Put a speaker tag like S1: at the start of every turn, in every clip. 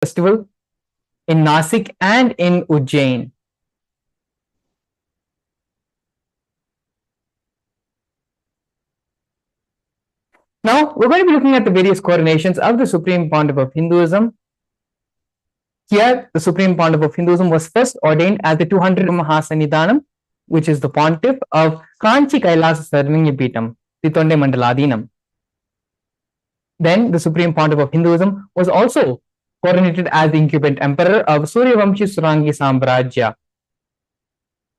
S1: festival in Nasik and in Ujjain. Now, we're going to be looking at the various coronations of the Supreme Pontiff of Hinduism. Here, the Supreme Pontiff of Hinduism was first ordained as the 200 Mahasannidhanam, which is the Pontiff of Kanchi Kailasa Sarvanyapitam, the Tonde Mandaladinam. Then, the Supreme Pontiff of Hinduism was also coronated as the incumbent emperor of Suryavamshi Surangi Sambrajya.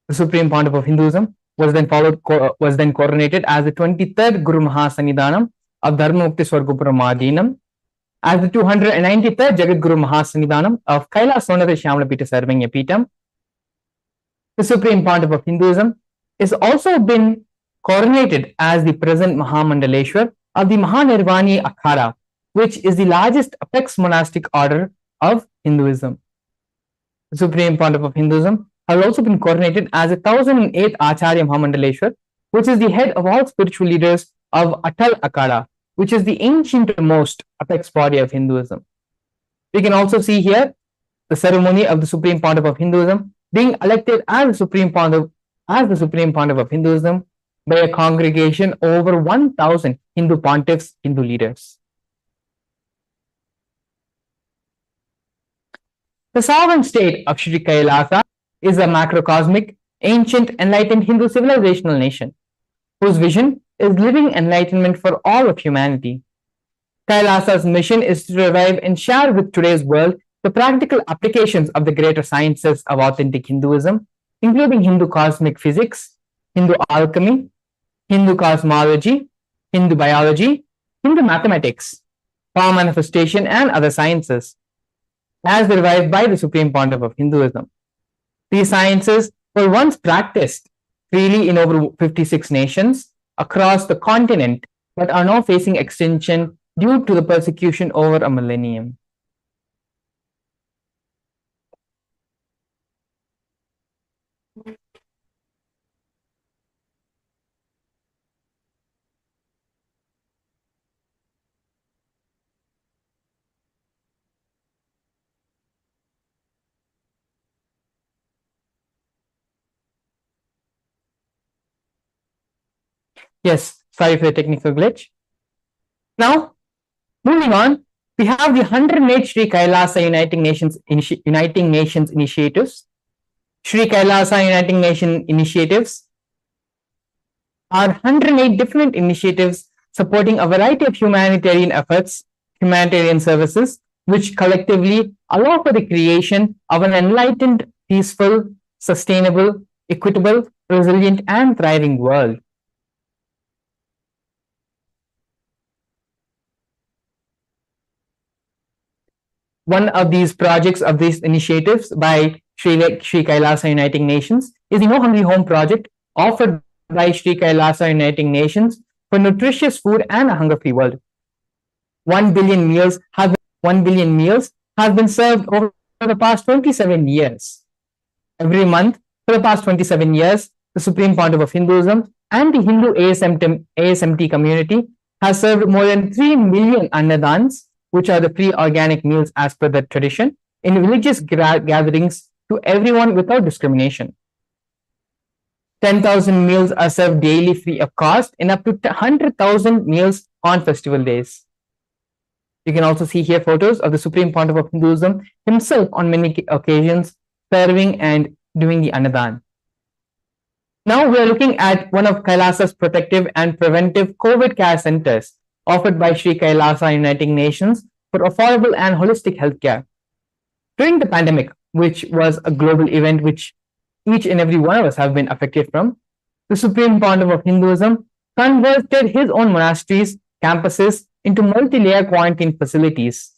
S1: The Supreme Pontiff of Hinduism was then coronated as the 23rd Guru Mahasannidhanam of Dharmamukti Swargopuramadinam, as the 293rd Jagat Guru Mahasannidhanam of Kailasonatha Shyamlapita Sarvanyapitam. The Supreme Pontiff of Hinduism is also been coronated as the present Mahamandaleshwar of the Mahanirvani Akhada, which is the largest apex monastic order of Hinduism. The Supreme Pontiff of Hinduism has also been coronated as the 1008th Acharya Mahamandaleshwar, which is the head of all spiritual leaders of Atal Akhada, which is the ancient-most apex body of Hinduism. We can also see here the ceremony of the Supreme Pontiff of Hinduism being elected as the Supreme Pontiff of Hinduism by a congregation over 1,000 Hindu pontiffs, Hindu leaders. The sovereign state of Sri Kailasa is a macrocosmic, ancient, enlightened Hindu civilizational nation, whose vision is living enlightenment for all of humanity. Kailasa's mission is to revive and share with today's world the practical applications of the greater sciences of authentic Hinduism, including Hindu cosmic physics, Hindu alchemy, Hindu cosmology, Hindu biology, Hindu mathematics, power manifestation, and other sciences, as revived by the Supreme Pontiff of Hinduism. These sciences were once practiced freely in over 56 nations across the continent, but are now facing extinction due to the persecution over a millennium. Yes, sorry for the technical glitch. Now, moving on, we have the 108 Sri Kailasa Uniting Nations initiatives. Sri Kailasa Uniting Nation initiatives are 108 different initiatives supporting a variety of humanitarian efforts, humanitarian services, which collectively allow for the creation of an enlightened, peaceful, sustainable, equitable, resilient, and thriving world. One of these projects of these initiatives by Sri Kailasa Uniting Nations is the No Hungry Home project offered by Sri Kailasa Uniting Nations for nutritious food and a hunger-free world. 1 billion meals have been served over the past 27 years. Every month for the past 27 years, the Supreme Pontiff of Hinduism and the Hindu ASMT community has served more than 3 million annadans, which are the free organic meals as per the tradition, in religious gatherings to everyone without discrimination. 10,000 meals are served daily free of cost and up to 100,000 meals on festival days. You can also see here photos of the Supreme Pontiff of Hinduism himself on many occasions serving and doing the Annadan. Now we are looking at one of Kailasa's protective and preventive COVID care centers offered by Sri Kailasa Uniting Nations for affordable and holistic healthcare. During the pandemic, which was a global event which each and every one of us have been affected from, the Supreme Pontiff of Hinduism converted his own monasteries, campuses into multi-layer quarantine facilities,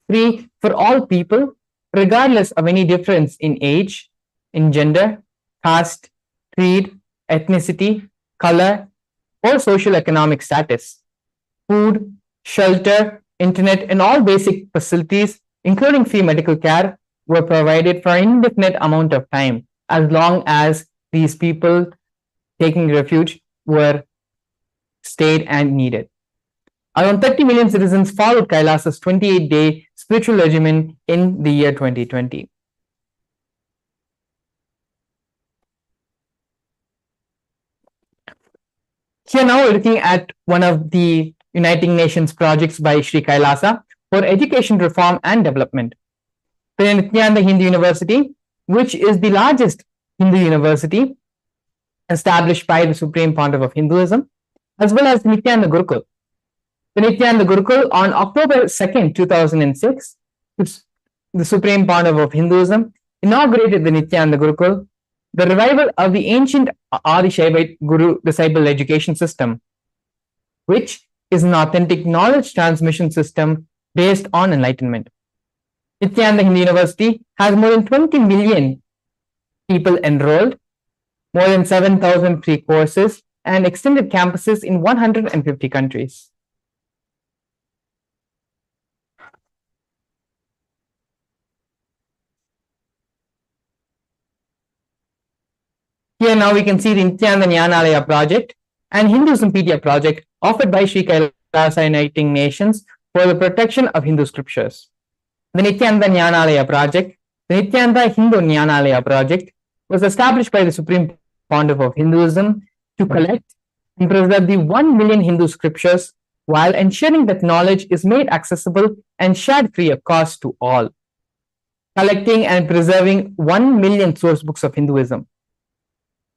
S1: free for all people, regardless of any difference in age, in gender, caste, creed, ethnicity, color, or social economic status. Food, shelter, internet, and all basic facilities, including free medical care, were provided for an indefinite amount of time, as long as these people taking refuge were stayed and needed. Around 30 million citizens followed Kailasa's 28-day spiritual regimen in the year 2020. Here now we're looking at one of the United Nations projects by Sri Kailasa for education reform and development. The Nithyananda Hindu University, which is the largest Hindu university established by the Supreme Pontiff of Hinduism, as well as the Nithyananda Gurukul. The Nithyananda Gurukul on October 2nd, 2006, the Supreme Pontiff of Hinduism inaugurated the Nithyananda Gurukul, the revival of the ancient Adi Shaivite Guru disciple education system, which is an authentic knowledge transmission system based on enlightenment. Nithyananda Hindu University has more than 20 million people enrolled, more than 7,000 free courses, and extended campuses in 150 countries. Here now we can see the Nithyananda Jnanalaya project and Hinduismpedia project offered by Sri Kailasa Uniting Nations for the protection of Hindu scriptures. The Nithyananda Jnanalaya project, the Nithyananda Hindu Jnanalaya project, was established by the Supreme Pontiff of Hinduism to collect and preserve the 1 million Hindu scriptures while ensuring that knowledge is made accessible and shared free of cost to all. Collecting and preserving 1 million source books of Hinduism.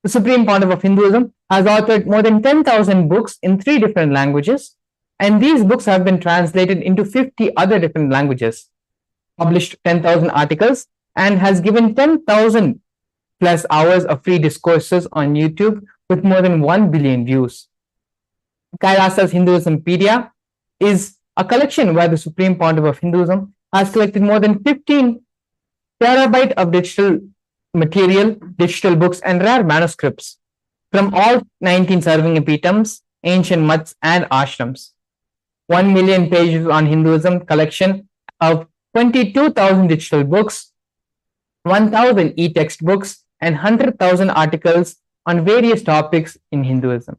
S1: The Supreme Pontiff of Hinduism has authored more than 10,000 books in 3 different languages, and these books have been translated into 50 other different languages, published 10,000 articles, and has given 10,000 plus hours of free discourses on YouTube with more than 1 billion views. Kailasa's Hinduismpedia is a collection where the Supreme Pontiff of Hinduism has collected more than 15 terabytes of digital material, digital books, and rare manuscripts from all 19 serving epitams, ancient mutts, and ashrams. 1 million pages on Hinduism collection of 22,000 digital books, 1,000 e-text books, and 100,000 articles on various topics in Hinduism.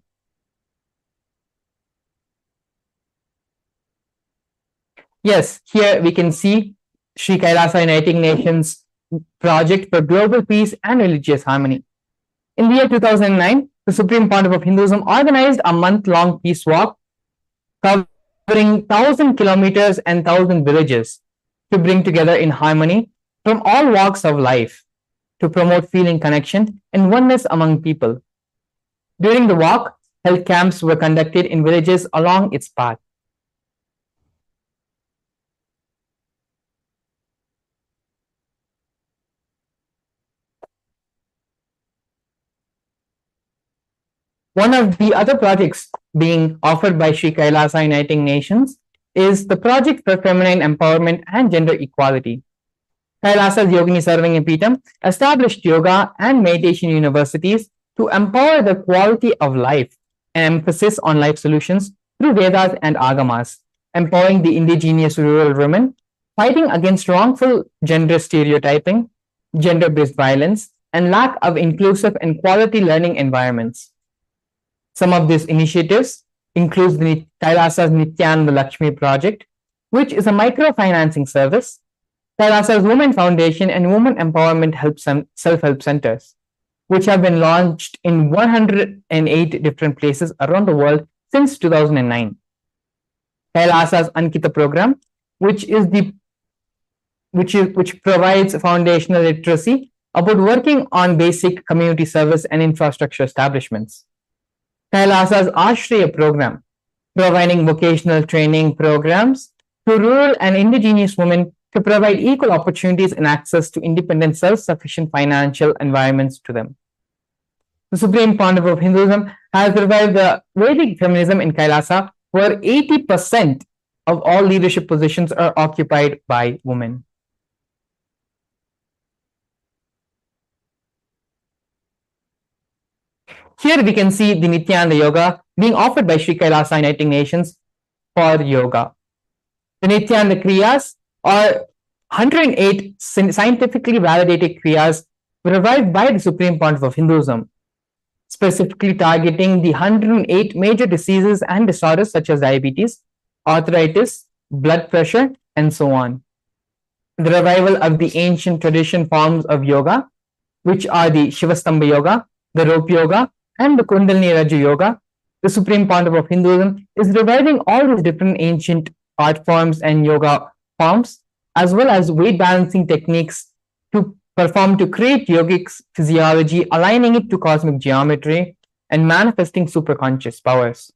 S1: Yes, here we can see Sri Kailasa Uniting Nations project for global peace and religious harmony. In the year 2009, the Supreme Pontiff of Hinduism organized a month-long peace walk covering 1,000 kilometers and 1,000 villages to bring together in harmony from all walks of life to promote feeling connection and oneness among people. During the walk, health camps were conducted in villages along its path. One of the other projects being offered by Sri Kailasa Uniting Nations is the Project for Feminine Empowerment and Gender Equality. Kailasa's Yogini Serving Epitam established yoga and meditation universities to empower the quality of life and emphasis on life solutions through Vedas and Agamas, empowering the indigenous rural women, fighting against wrongful gender stereotyping, gender-based violence, and lack of inclusive and quality learning environments. Some of these initiatives include the Kailasa's Nithyananda Lakshmi project, which is a microfinancing service, Kailasa's Women Foundation and Women Empowerment Self-Help Centers, which have been launched in 108 different places around the world since 2009. Kailasa's Ankita program, which provides foundational literacy about working on basic community service and infrastructure establishments. Kailasa's Ashriya program, providing vocational training programs to rural and indigenous women to provide equal opportunities and access to independent, self-sufficient financial environments to them. The Supreme Pontiff of Hinduism has revived the Vedic feminism in Kailasa, where 80% of all leadership positions are occupied by women. Here we can see the Nithyananda Yoga being offered by Sri Kailasa Uniting Nations for yoga. The Nithyananda Kriyas are 108 scientifically validated Kriyas revived by the Supreme Pontiff of Hinduism, specifically targeting the 108 major diseases and disorders such as diabetes, arthritis, blood pressure, and so on. The revival of the ancient tradition forms of yoga, which are the Shivastambha Yoga, the Rope Yoga, and the Kundalini Raja Yoga, the supreme pontiff of Hinduism, is reviving all these different ancient art forms and yoga forms, as well as weight balancing techniques to perform to create yogic physiology, aligning it to cosmic geometry and manifesting superconscious powers.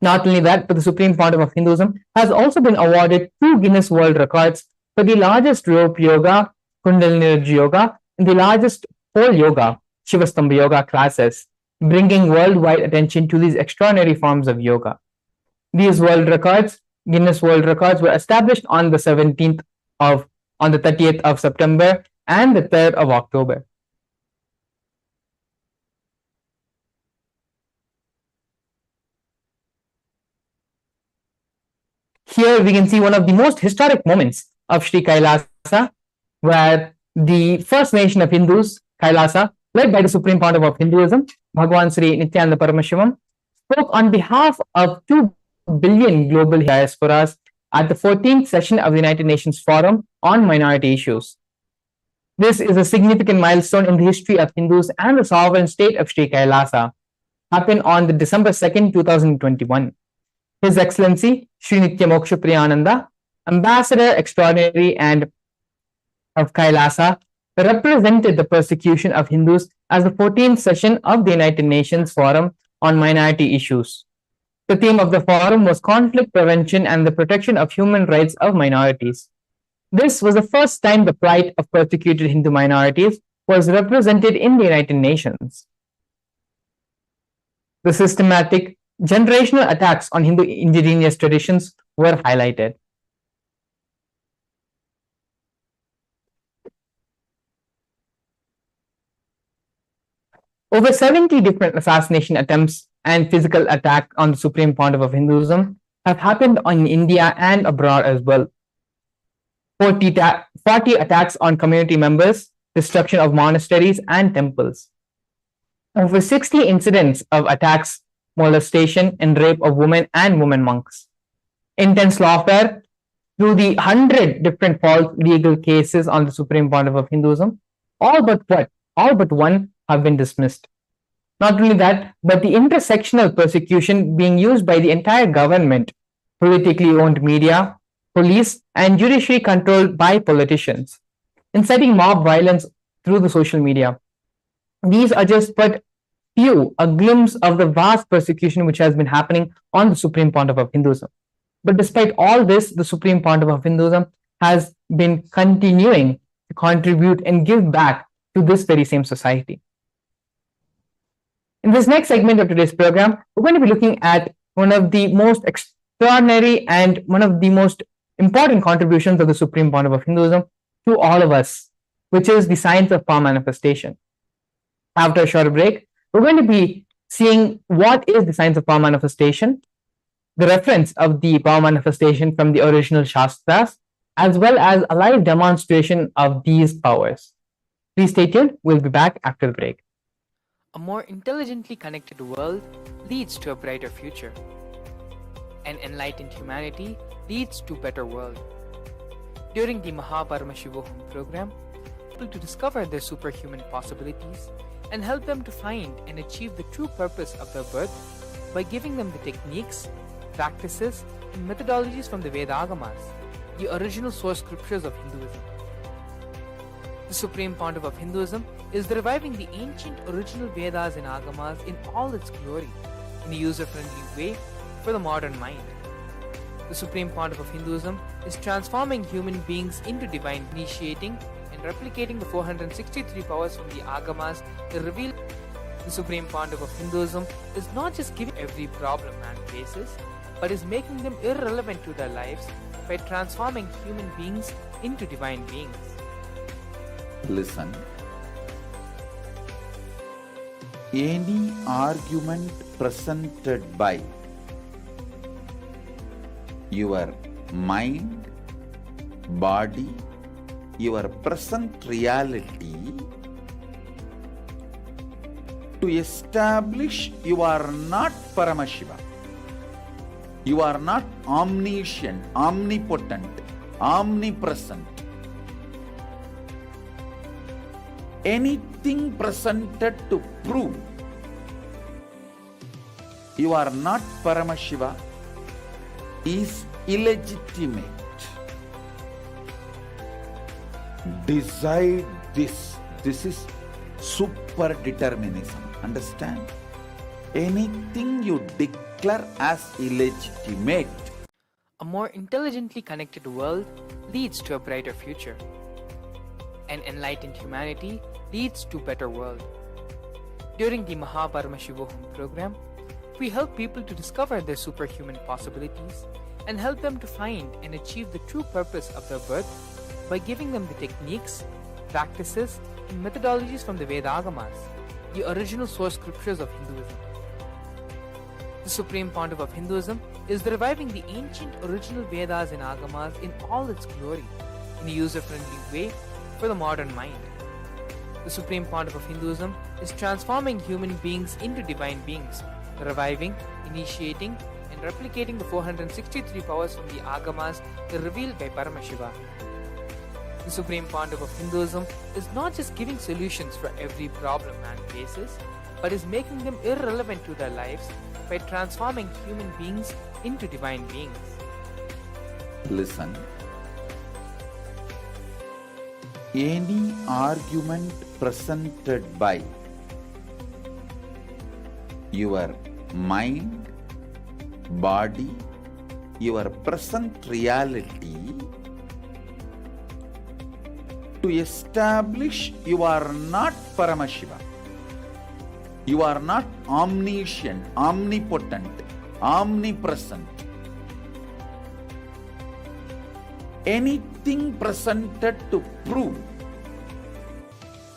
S1: Not only that, but the supreme pontiff of Hinduism has also been awarded 2 Guinness World Records for the largest rope yoga, Kundalini Raja Yoga, and the largest pole yoga, Shivastambha Yoga classes, bringing worldwide attention to these extraordinary forms of yoga. These world records, Guinness World Records, were established on the 30th of September and the 3rd of October. Here we can see one of the most historic moments of Sri Kailasa, where the first nation of Hindus, Kailasa, led by the Supreme Pontiff of Hinduism, Bhagwan Sri Nithyananda Paramashivam, spoke on behalf of 2 billion global diasporas at the 14th session of the United Nations Forum on Minority Issues. This is a significant milestone in the history of Hindus and the sovereign state of Sri Kailasa, happened on the December 2nd, 2021. His Excellency Sri Nityamoksha Priyananda, Ambassador Extraordinary and of Kailasa, represented the persecution of Hindus as the 14th session of the United Nations Forum on Minority Issues. The theme of the forum was conflict prevention and the protection of human rights of minorities. This was the first time the plight of persecuted Hindu minorities was represented in the United Nations. The systematic generational attacks on Hindu indigenous traditions were highlighted. Over 70 different assassination attempts and physical attack on the Supreme Pontiff of Hinduism have happened in India and abroad as well. 40 attacks on community members, destruction of monasteries and temples. Over 60 incidents of attacks, molestation and rape of women and women monks. Intense lawfare through the 100 different false legal cases on the Supreme Pontiff of Hinduism, all but one have been dismissed. Not only that, but the intersectional persecution being used by the entire government, politically owned media, police, and judiciary controlled by politicians, inciting mob violence through the social media. These are just but a glimpse of the vast persecution which has been happening on the Supreme Pontiff of Hinduism. But despite all this, the Supreme Pontiff of Hinduism has been continuing to contribute and give back to this very same society. In this next segment of today's program, we're going to be looking at one of the most extraordinary and one of the most important contributions of the Supreme Pontiff of Hinduism to all of us, which is the science of power manifestation. After a short break, we're going to be seeing what is the science of power manifestation, the reference of the power manifestation from the original Shastras, as well as a live demonstration of these powers. Please stay tuned. We'll be back after the break.
S2: A more intelligently connected world leads to a brighter future. An enlightened humanity leads to a better world. During the Paramashivam program, people to discover their superhuman possibilities and help them to find and achieve the true purpose of their birth by giving them the techniques, practices, and methodologies from the Vedagamas, the original source scriptures of Hinduism. The Supreme Pontiff of Hinduism is reviving the ancient original Vedas and Agamas in all its glory, in a user-friendly way for the modern mind. The Supreme Pontiff of Hinduism is transforming human beings into divine, initiating and replicating the 463 powers from the Agamas to reveal. The Supreme Pontiff of Hinduism is not just giving every problem man faces, but is making them irrelevant to their lives by transforming human beings into divine beings.
S3: Listen. Any argument presented by your mind, body, your present reality to establish you are not Paramashivam. You are not omniscient, omnipotent, omnipresent. Anything presented to prove you are not Paramashiva is illegitimate. Decide this. This is super determinism. Understand? Anything you declare as illegitimate.
S2: A more intelligently connected world leads to a brighter future. An enlightened humanity leads to a better world. During the Paramashivam program, we help people to discover their superhuman possibilities and help them to find and achieve the true purpose of their birth by giving them the techniques, practices, and methodologies from the Vedagamas, the original source scriptures of Hinduism. The Supreme Pontiff of Hinduism is reviving the ancient original Vedas and Agamas in all its glory, in a user-friendly way for the modern mind. The Supreme Pontiff of Hinduism is transforming human beings into divine beings, reviving, initiating, and replicating the 463 powers from the Agamas revealed by Paramashiva. The Supreme Pontiff of Hinduism is not just giving solutions for every problem man faces, but is making them irrelevant to their lives by transforming human beings into divine beings.
S3: Listen. Any argument presented by your mind, body, your present reality to establish you are not Paramashiva. You are not omniscient, omnipotent, omnipresent. Anything presented to prove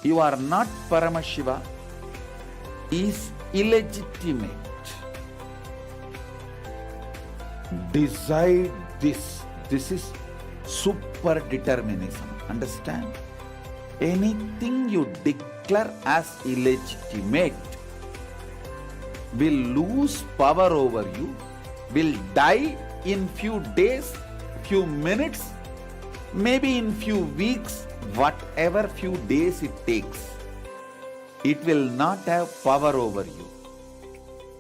S3: you are not Paramashiva is illegitimate. Decide this. This is super determinism. Understand? Anything you declare as illegitimate will lose power over you, will die in few days, few minutes, maybe in few weeks, whatever few days it takes. It will not have power over you.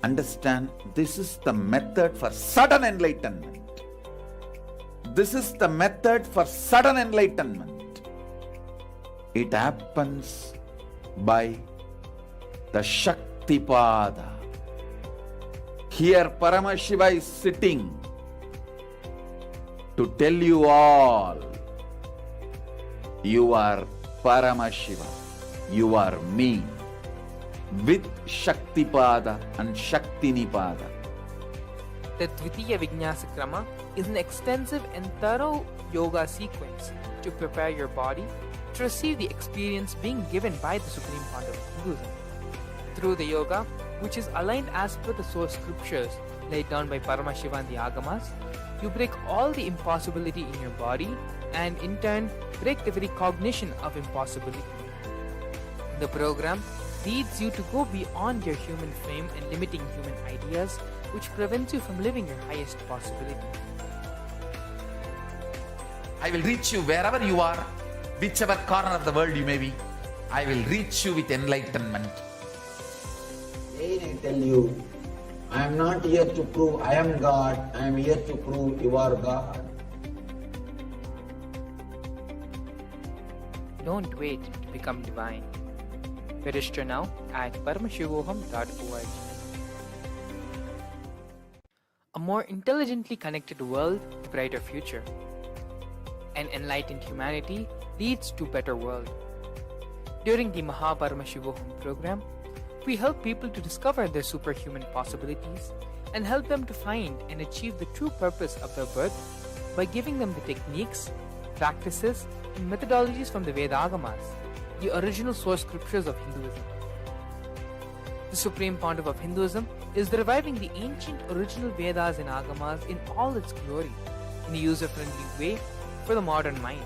S3: Understand? This is the method for sudden enlightenment. This is the method for sudden enlightenment. It happens by the Shaktipada. Here Paramashiva is sitting to tell you all, you are Paramashiva, you are me, with Shaktipada and Shaktinipada.
S2: The Dvitiya Vijnasa Krama is an extensive and thorough yoga sequence to prepare your body to receive the experience being given by the Supreme Pontiff of Hinduism. Through the yoga, which is aligned as per the source scriptures laid down by Paramashiva and the Agamas, you break all the impossibility in your body and in turn break the very cognition of impossibility. The program leads you to go beyond your human frame and limiting human ideas, which prevents you from living your highest possibility.
S3: I will reach you wherever you are, whichever corner of the world you may be. I will reach you with enlightenment.
S4: I tell you, I am not here to prove I am God, I am here to prove you are God.
S2: Don't wait to become divine. Register now at paramashivoham.org. A more intelligently connected world, a brighter future. An enlightened humanity leads to a better world. During the Paramashivam program, we help people to discover their superhuman possibilities and help them to find and achieve the true purpose of their birth by giving them the techniques, practices, and methodologies from the Vedagamas, the original source scriptures of Hinduism. The Supreme Pontiff of Hinduism is reviving the ancient original Vedas and Agamas in all its glory, in a user-friendly way for the modern mind.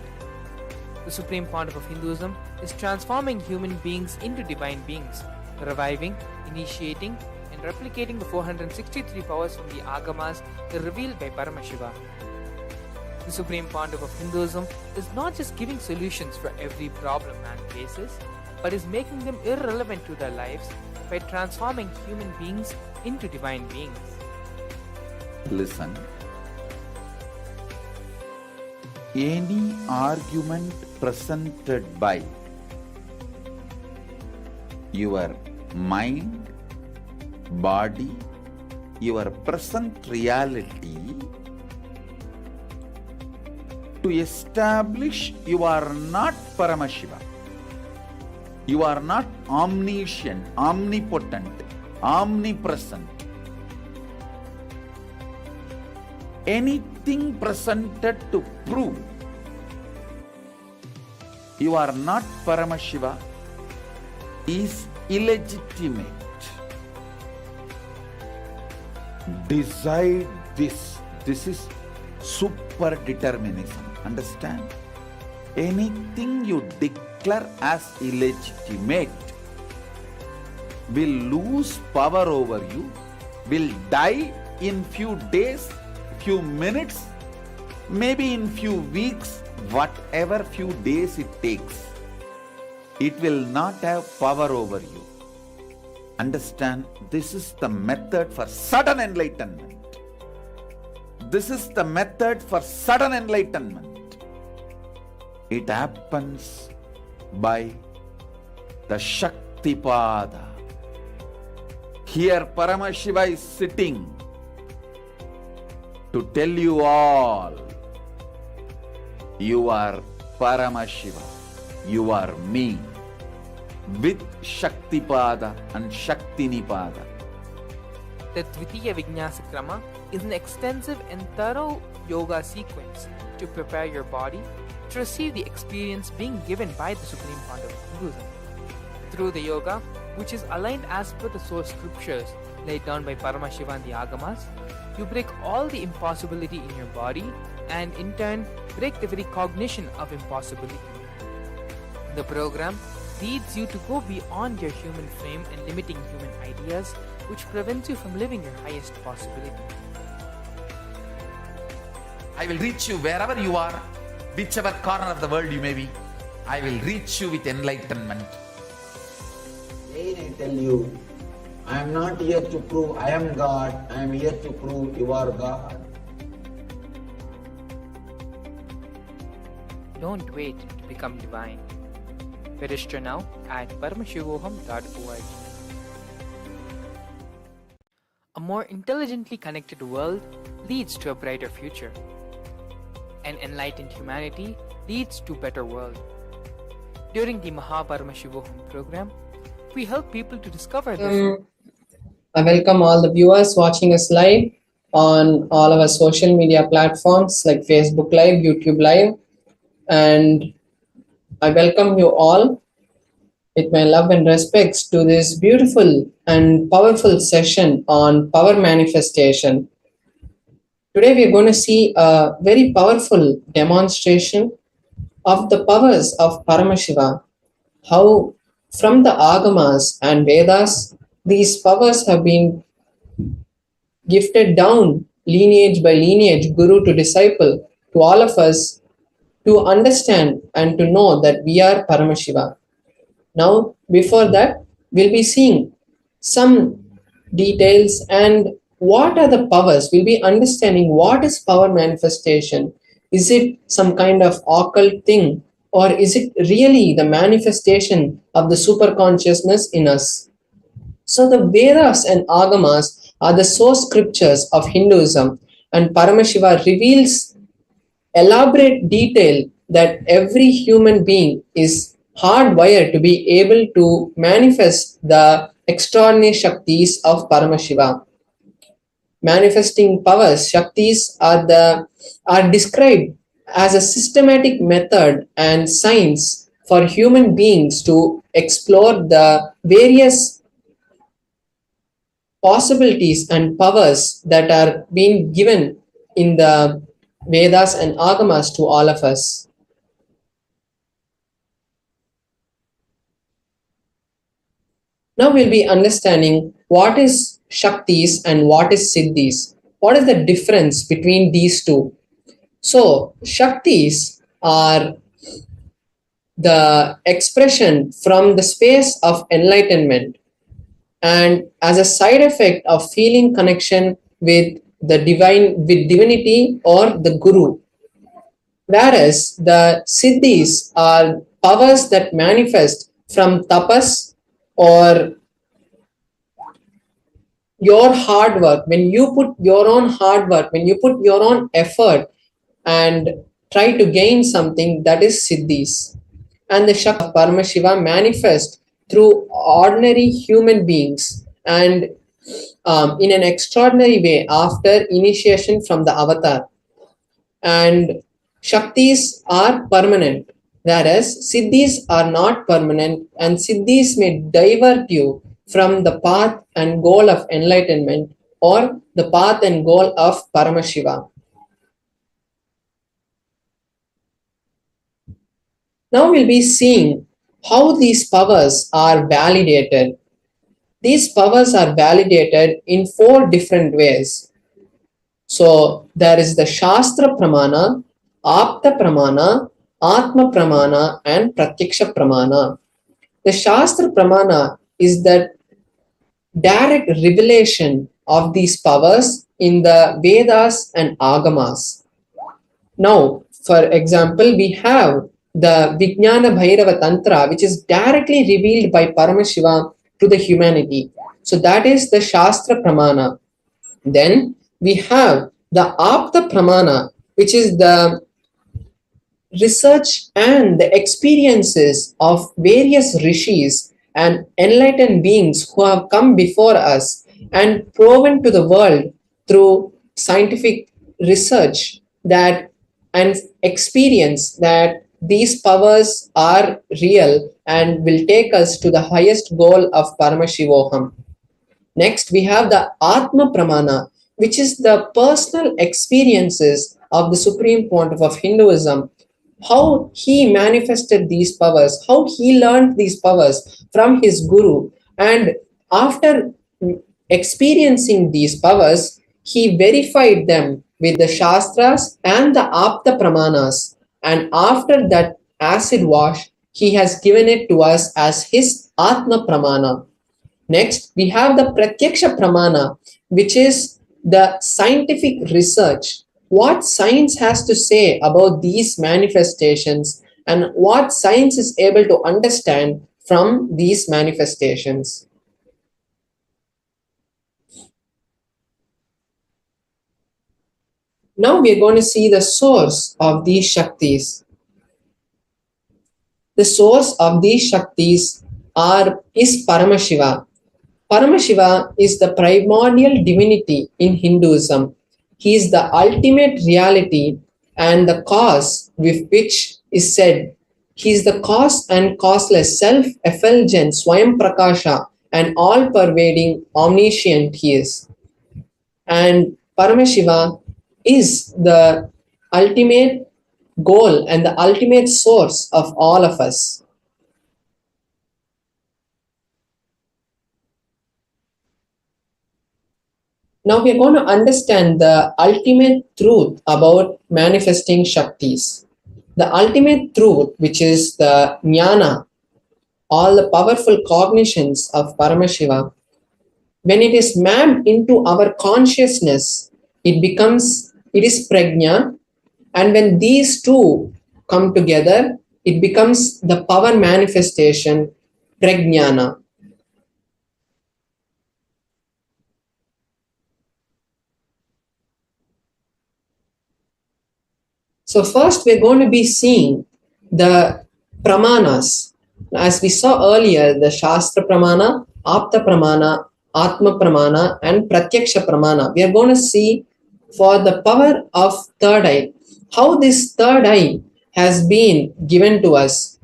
S2: The Supreme Pontiff of Hinduism is transforming human beings into divine beings, reviving, initiating, and and replicating the 463 powers from the Agamas revealed by Paramashiva. The Supreme Pontiff of Hinduism is not just giving solutions for every problem man faces, but is making them irrelevant to their lives by transforming human beings into divine beings.
S3: Listen. Any argument presented by your mind, body, your present reality to establish you are not Paramashiva. You are not omniscient, omnipotent, omnipresent. Anything presented to prove you are not Paramashiva is illegitimate. Decide this. This is super determinism. Understand? Anything you declare as illegitimate will lose power over you, will die in few days, few minutes, maybe in few weeks, whatever few days it takes. It will not have power over you. Understand? This is the method for sudden enlightenment. This is the method for sudden enlightenment. It happens by the Shaktipada. Here Paramashiva is sitting to tell you all, you are Paramashiva, you are me, with Shaktipada and Shaktinipada.
S2: The Dvitiya Vijnasa Krama is an extensive and thorough yoga sequence to prepare your body to receive the experience being given by the Supreme Pontiff of Hinduism. Through the yoga, which is aligned as per the source scriptures laid down by Paramashiva and the Agamas, you break all the impossibility in your body and in turn break the very cognition of impossibility. The program leads you to go beyond your human frame and limiting human ideas, which prevents you from living your highest possibility.
S3: I will reach you wherever you are, whichever corner of the world you may be. I will reach you with enlightenment.
S4: Again I tell you, I am not here to prove I am God, I am here to prove you are God.
S2: Don't wait to become divine. Register now at paramashivoham.org. A more intelligently connected world leads to a brighter future. An enlightened humanity leads to a better world. During the Paramashivam program, we help people to discover this.
S5: I welcome all the viewers watching us live on all our social media platforms like Facebook Live, YouTube Live, and I welcome you all with my love and respects to this beautiful and powerful session on power manifestation. Today we are going to see a very powerful demonstration of the powers of Paramashiva, how from the Agamas and Vedas, these powers have been gifted down lineage by lineage, guru to disciple, to all of us to understand and to know that we are Paramashiva. Now, before that, we'll be seeing some details and what are the powers. We'll be understanding what is power manifestation. Is it some kind of occult thing, or is it really the manifestation of the super consciousness in us? So the Vedas and Agamas are the source scriptures of Hinduism, and Paramashiva reveals elaborate detail that every human being is hardwired to be able to manifest the extraordinary Shaktis of Paramashiva. Manifesting powers, Shaktis, are described as a systematic method and science for human beings to explore the various possibilities and powers that are being given in the Vedas and Agamas to all of us. Now we'll be understanding what is Shaktis and what is Siddhis? What is the difference between these two? So, Shaktis are the expression from the space of enlightenment and as a side effect of feeling connection with the divine, with divinity or the guru. Whereas the siddhis are powers that manifest from tapas or your hard work. When you put your own hard work, when you put your own effort and try to gain something, that is siddhis. And the Shakti of Paramashiva manifest through ordinary human beings and in an extraordinary way after initiation from the avatar. And Shaktis are permanent, whereas Siddhis are not permanent, and Siddhis may divert you from the path and goal of enlightenment or the path and goal of Paramashiva. Now we'll be seeing how these powers are validated. These powers are validated in 4 different ways. So there is the Shastra Pramana, Apta Pramana, Atma Pramana, and Pratyaksha Pramana. The Shastra Pramana is the direct revelation of these powers in the Vedas and Agamas. Now, for example, we have the Vijnana Bhairava Tantra, which is directly revealed by Paramashiva to the humanity. So that is the Shastra Pramana. Then we have the Apta Pramana, which is the research and the experiences of various rishis and enlightened beings who have come before us and proven to the world through scientific research that and experience that these powers are real and will take us to the highest goal of Paramashivoham. Next, we have the Atma Pramana, which is the personal experiences of the Supreme Pontiff of Hinduism, how he manifested these powers, how he learned these powers from his guru, and after experiencing these powers, he verified them with the Shastras and the Apta Pramanas, and after that acid wash, he has given it to us as his Atma Pramana. Next, we have the Pratyaksha Pramana, which is the scientific research. What science has to say about these manifestations and what science is able to understand from these manifestations. Now we are going to see the source of these Shaktis. The source of these Shaktis is Paramashiva. Paramashiva is the primordial divinity in Hinduism. He is the ultimate reality and the cause with which is said. He is the cause and causeless, self-effulgent, Swayam Prakasha, and all-pervading, omniscient He is. And Paramashiva is the ultimate goal and the ultimate source of all of us. Now we are going to understand the ultimate truth about manifesting Shaktis. The ultimate truth, which is the jnana, all the powerful cognitions of Paramashiva, when it is mapped into our consciousness, it is prajna, and when these two come together, it becomes the power manifestation, prajnana. So first we're going to be seeing the pramanas. As we saw earlier, the Shastra Pramana, Apta Pramana, Atma Pramana, and Pratyaksha Pramana. We are going to see for the power of third eye, how this third eye has been given to us.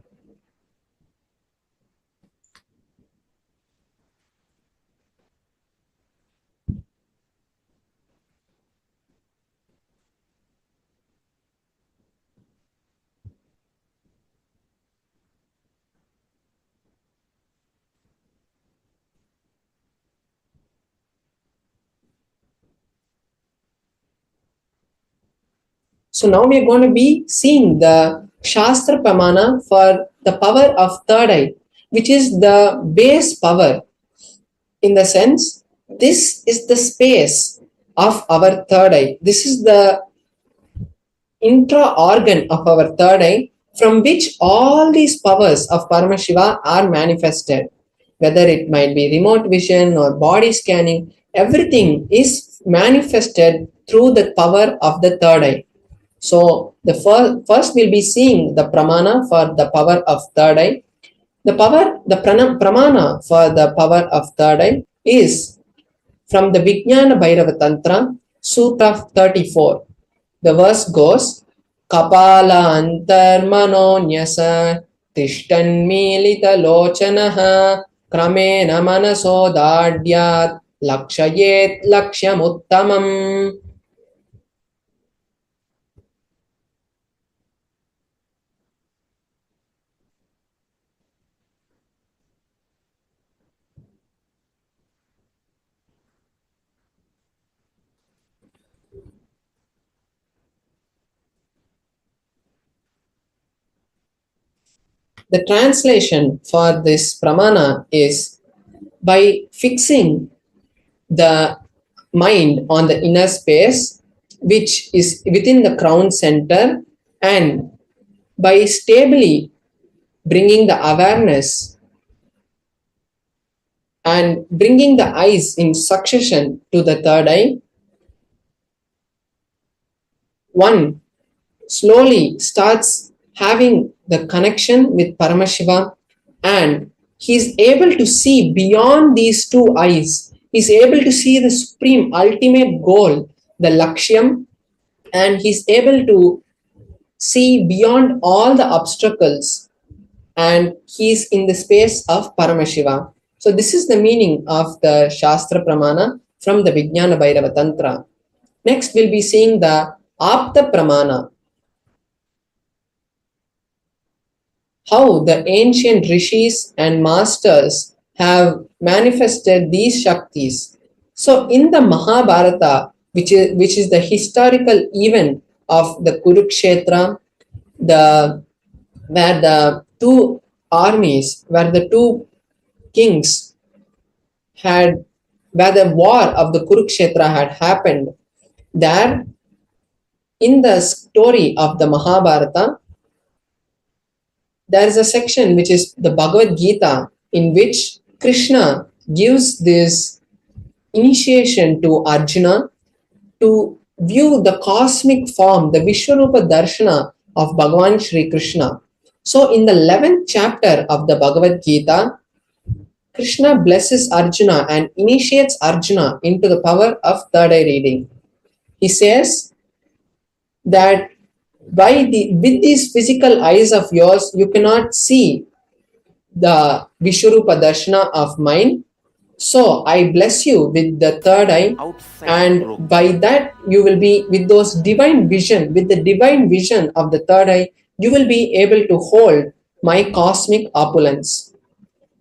S5: So now we are going to be seeing the Shastra Pramana for the power of third eye, which is the base power. In the sense, this is the space of our third eye. This is the intra organ of our third eye from which all these powers of Paramashiva are manifested. Whether it might be remote vision or body scanning, everything is manifested through the power of the third eye. So the first we'll be seeing the pramana for the power of third eye. Pramana for the power of third eye is from the Vijnana Bhairava Tantra, Sutra 34. The verse goes, Kapala antarmano nyasa tishtanmilita lochanaha kramena manaso dadyat lakshayet lakshyamuttamam. The translation for this pramana is by fixing the mind on the inner space, which is within the crown center, and by stably bringing the awareness and bringing the eyes in succession to the third eye, one slowly starts having the connection with Paramashiva, and he is able to see beyond these two eyes. He is able to see the supreme ultimate goal, the Lakshyam, and he is able to see beyond all the obstacles, and he is in the space of Paramashiva. So this is the meaning of the Shastra Pramana from the Vijnana Bhairava Tantra. Next we'll be seeing the Apta Pramana. How the ancient rishis and masters have manifested these Shaktis. So in the Mahabharata, which is the historical event of the Kurukshetra, where the two armies, where the two kings had, where the war of the Kurukshetra had happened, there in the story of the Mahabharata, there is a section which is the Bhagavad Gita, in which Krishna gives this initiation to Arjuna to view the cosmic form, the Vishwarupa Darshana of Bhagavan Shri Krishna. So in the 11th chapter of the Bhagavad Gita, Krishna blesses Arjuna and initiates Arjuna into the power of third eye reading. He says that with these physical eyes of yours, you cannot see the Vishwarupa Darshana of mine. So I bless you with the third eye, and by that you will be with those divine vision, with the divine vision of the third eye, you will be able to hold my cosmic opulence.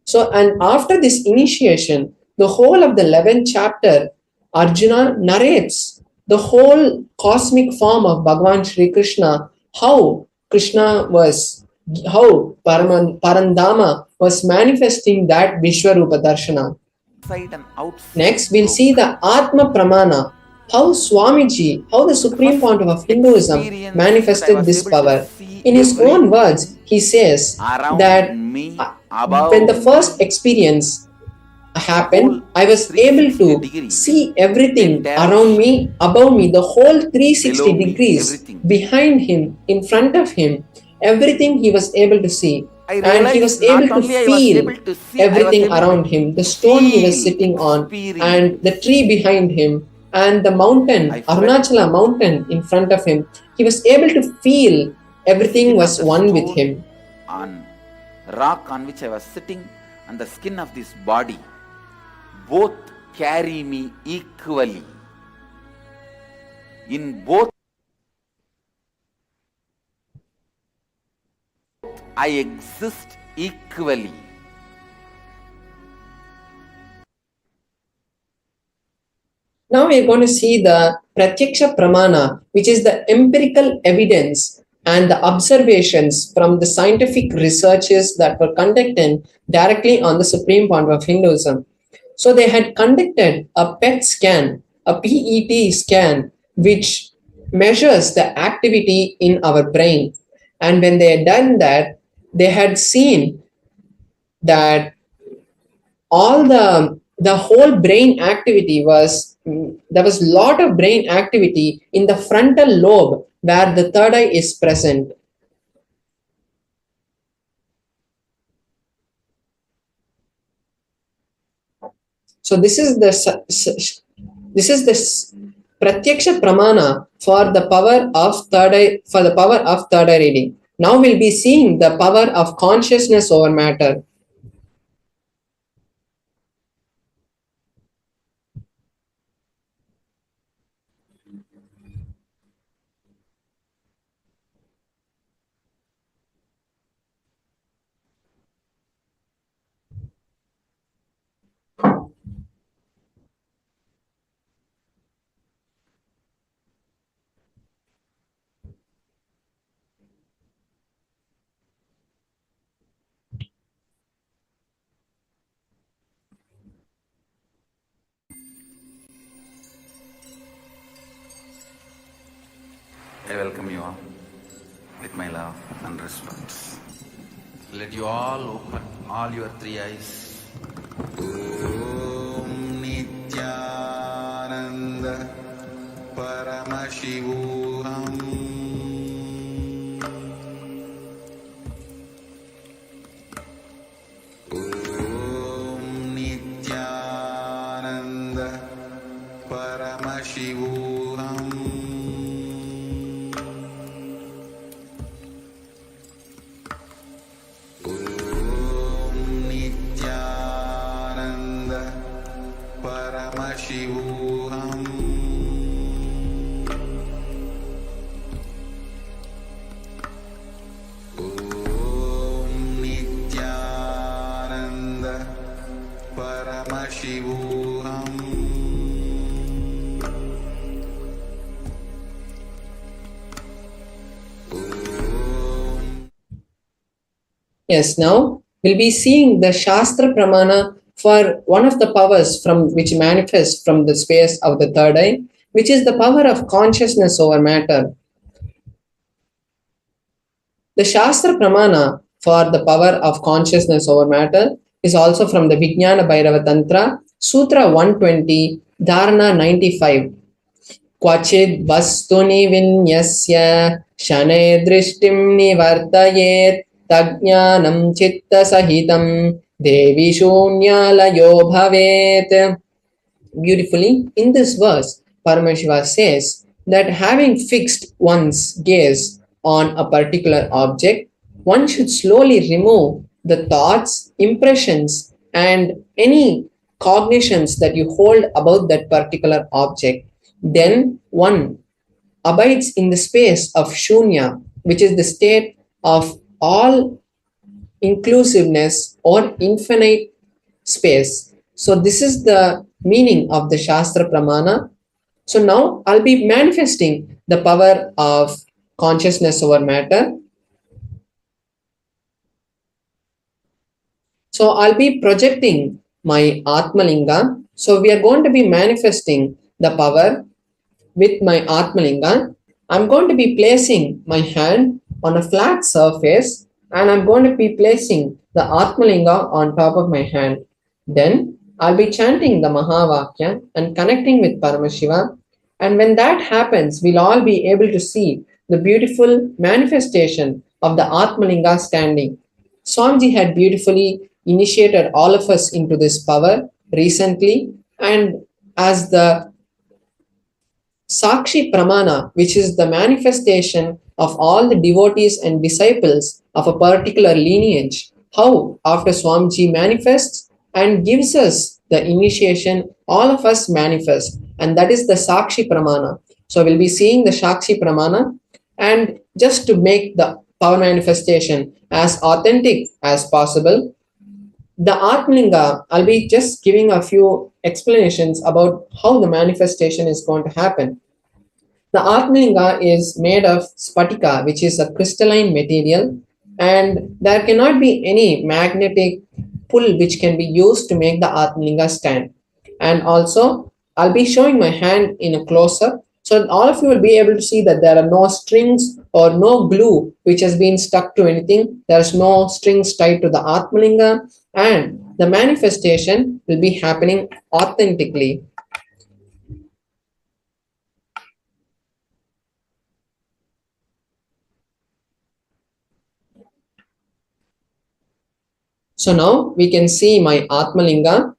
S5: So, and after this initiation, the whole of the 11th chapter, Arjuna narrates the whole cosmic form of Bhagavan Shri Krishna, how Parandama was manifesting that Vishwarupa Darshana. Next, we'll see the Atma Pramana, how Swamiji, how the Supreme Pontiff of Hinduism manifested this power. In his own words, he says that when the first experience happened, I was able to see everything around me, above me, the whole 360 degrees, behind him, in front of him, everything he was able to see. And he was able to feel everything around him, the stone he was sitting on, and the tree behind him, and the mountain, Arunachala mountain in front of him. He was able to feel everything was one with him.
S3: On rock on which I was sitting and the skin of this body both carry me equally. In both I exist equally.
S5: Now we are going to see the Pratyaksha Pramana, which is the empirical evidence and the observations from the scientific researches that were conducted directly on the Supreme Point of Hinduism. So they had conducted a PET scan, a PET scan, which measures the activity in our brain. And when they had done that, they had seen that all the whole brain activity was, there was a lot of brain activity in the frontal lobe where the third eye is present. So this is the Pratyaksha Pramana for the power of third eye reading. Now we'll be seeing the power of consciousness over matter.
S3: I welcome you all with my love and respect. Let you all open all your three eyes. Om Nithyananda Paramashivam. Om Nithyananda Paramashivam.
S5: Yes, now we'll be seeing the Shastra Pramana for one of the powers from which manifests from the space of the third eye, which is the power of consciousness over matter. The Shastra Pramana for the power of consciousness over matter is also from the Vijnana Bhairava Tantra, Sutra 120, Dharana 95. Kvachid vastuni vinyasya shane drishtim nivartayet tajnanam chitta sahitam devi shunyalayo bhavet. Beautifully, in this verse, Paramashiva says that having fixed one's gaze on a particular object, one should slowly remove the thoughts, impressions, and any cognitions that you hold about that particular object. Then one abides in the space of shunya, which is the state of all inclusiveness or infinite space. So this is the meaning of the Shastra Pramana. So now I'll be manifesting the power of consciousness over matter. So I'll be projecting my Atmalinga. So we are going to be manifesting the power with my Atmalinga. I'm going to be placing my hand on a flat surface and I'm going to be placing the Atmalinga on top of my hand. Then I'll be chanting the Mahavakya and connecting with Paramashiva. And when that happens, we'll all be able to see the beautiful manifestation of the Atmalinga standing. Swamiji had beautifully initiated all of us into this power recently, and as the Sakshi Pramana, which is the manifestation of all the devotees and disciples of a particular lineage, how after Swamiji manifests and gives us the initiation, all of us manifest, and that is the Sakshi Pramana. So we'll be seeing the Sakshi Pramana, and just to make the power manifestation as authentic as possible, The Atmalinga, I'll be just giving a few explanations about how the manifestation is going to happen. The Atmalinga is made of spatika, which is a crystalline material, and there cannot be any magnetic pull which can be used to make the Atmalinga stand. And also, I'll be showing my hand in a close up, so all of you will be able to see that there are no strings or no glue which has been stuck to anything. There's no strings tied to the Atmalinga, and the manifestation will be happening authentically. So now we can see my Atmalinga.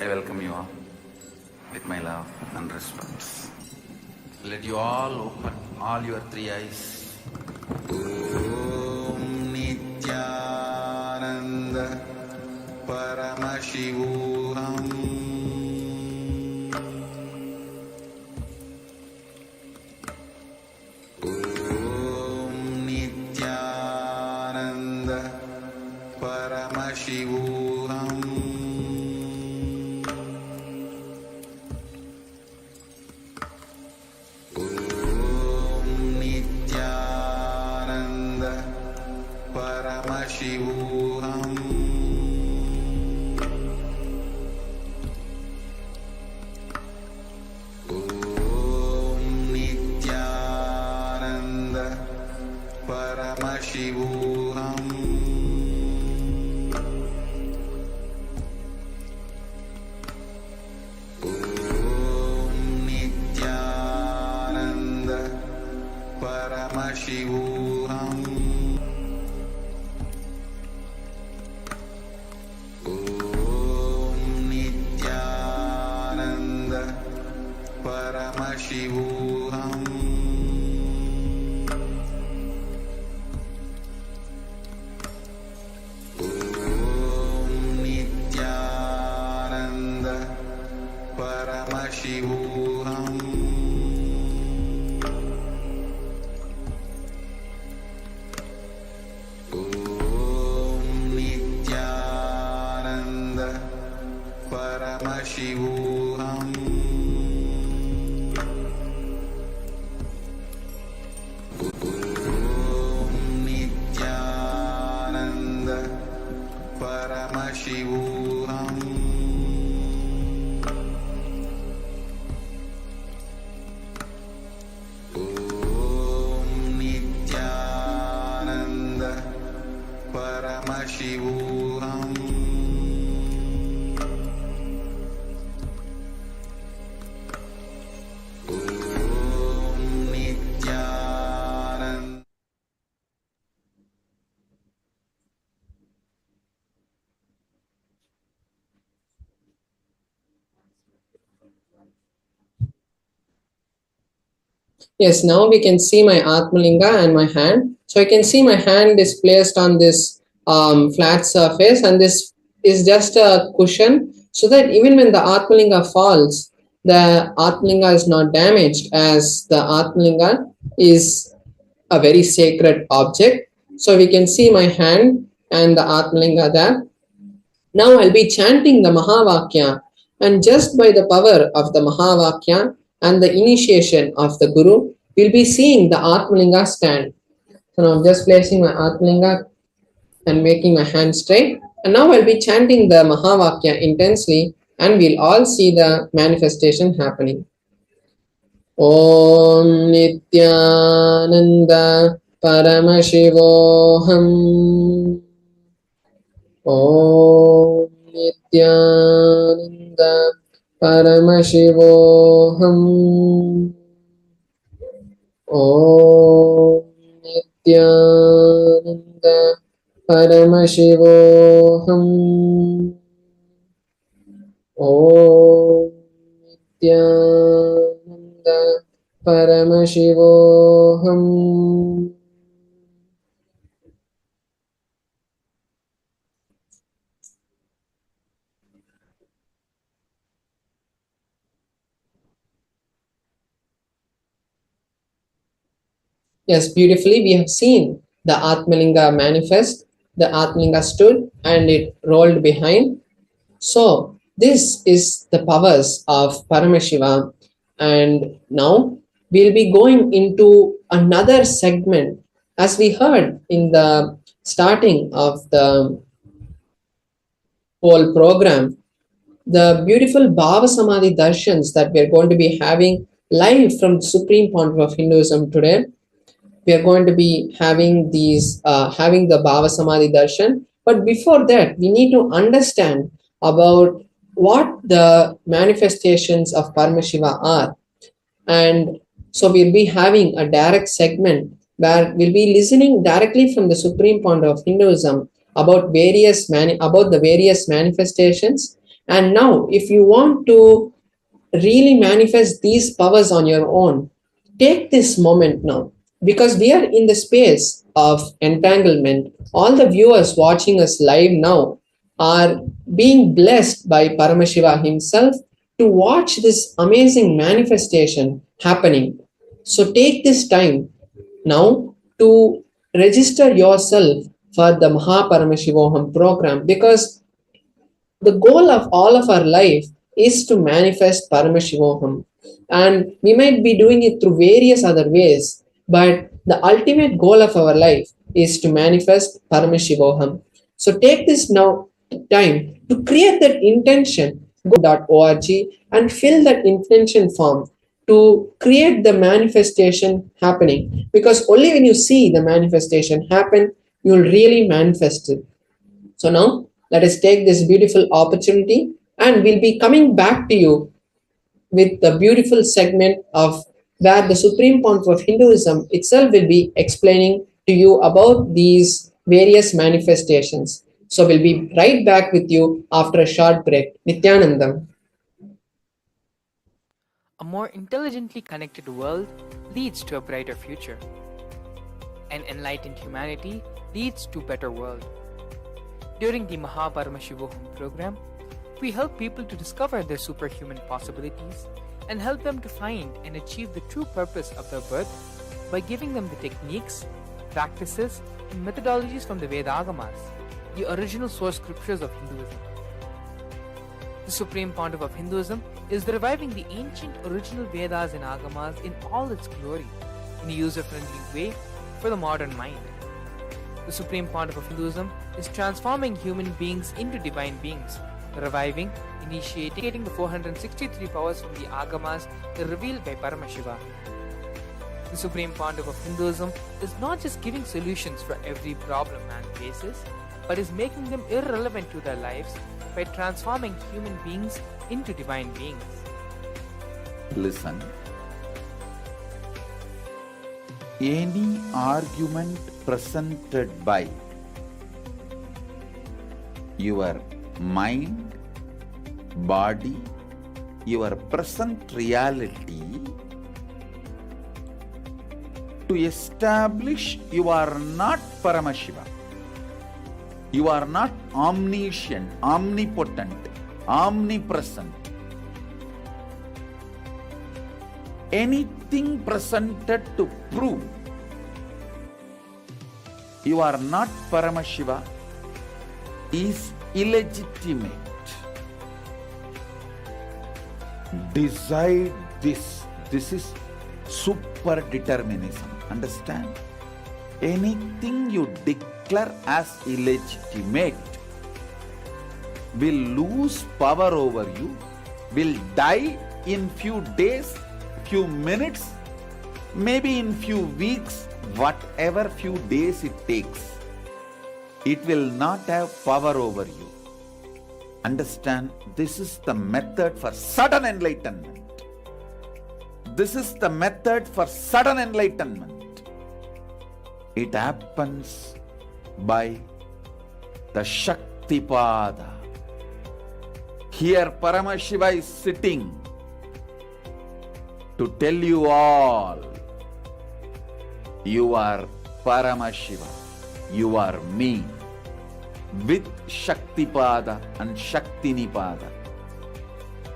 S3: I welcome you all with my love and respect. Let you all open all your three eyes. Om Nithyananda Paramashivam. Om Nithyananda Paramashivam. Paramashivam. Om Nithyananda Paramashivam. Om Nithyananda Paramashivam. Paramashivam. Om Nithyananda Paramashivam. Om Nithyananda Paramashivam. Paramashivam. Om Nithyananda Paramashivam. Om Nithyananda.
S5: Yes, now we can see my Atmalinga and my hand. So I can see my hand is placed on this flat surface, and this is just a cushion, so that even when the Atmalinga falls, the Atmalinga is not damaged, as the Atmalinga is a very sacred object. So we can see my hand and the Atmalinga there. Now I'll be chanting the Mahavakya, and just by the power of the Mahavakya and the initiation of the Guru, we'll be seeing the Atmalinga stand. So now I'm just placing my Atmalinga and making my hand straight. And now I'll be chanting the Mahavakya intensely and we'll all see the manifestation happening. Om Nithyananda Paramashivoham. Om Nithyananda Paramashivoham. Om Nithyananda Paramashivoham. Om Nithyananda Paramashivoham. Yes, beautifully we have seen the Atmalinga manifest, the Atmalinga stood and it rolled behind. So this is the powers of Paramashiva. And now we'll be going into another segment. As we heard in the starting of the whole program, the beautiful Bhava Samadhi Darshans that we're going to be having live from the Supreme Pontiff of Hinduism today. We are going to be having having the Bhava Samadhi Darshan. But before that, we need to understand about what the manifestations of Paramashiva are. And so we'll be having a direct segment where we'll be listening directly from the Supreme Pontiff of Hinduism about the various manifestations. And now, if you want to really manifest these powers on your own, take this moment now, because we are in the space of entanglement. All the viewers watching us live now are being blessed by Paramashiva himself to watch this amazing manifestation happening. So take this time now to register yourself for the Mahaparamashivoham program, because the goal of all of our life is to manifest Paramashivoham. And we might be doing it through various other ways, but the ultimate goal of our life is to manifest Paramashivoham. So take this now time to create that intention. Go.org and fill that intention form to create the manifestation happening. Because only when you see the manifestation happen, you'll really manifest it. So now let us take this beautiful opportunity and we'll be coming back to you with the beautiful segment of where the Supreme Pontiff of Hinduism itself will be explaining to you about these various manifestations. So we'll be right back with you after a short break. Nithyananda.
S2: A more intelligently connected world leads to a brighter future. An enlightened humanity leads to a better world. During the Mahaparamashivoham program, we help people to discover their superhuman possibilities and help them to find and achieve the true purpose of their birth by giving them the techniques, practices, and methodologies from the Vedagamas, the original source scriptures of Hinduism. The Supreme Pontiff of Hinduism is reviving the ancient original Vedas and Agamas in all its glory in a user-friendly way for the modern mind. The Supreme Pontiff of Hinduism is transforming human beings into divine beings, reviving, initiating the 463 powers from the Agamas revealed by Paramashiva. The Supreme Pontiff of Hinduism is not just giving solutions for every problem man faces, but is making them irrelevant to their lives by transforming human beings into divine beings.
S3: Listen. Any argument presented by your mind, body, your present reality to establish you are not Paramashiva. You are not omniscient, omnipotent, omnipresent. Anything presented to prove you are not Paramashiva is illegitimate. Decide this. This is super determinism. Understand? anything you declare as illegitimate will lose power over you, will die in few days, few minutes, maybe in few weeks, whatever few days it takes. It will not have power over you. Understand, this is the method for sudden enlightenment. This is the method for sudden enlightenment. It happens by the Shaktipada. Here Paramashiva is sitting to tell you all, you are Paramashiva, you are me, with Shaktipada and Shaktinipada.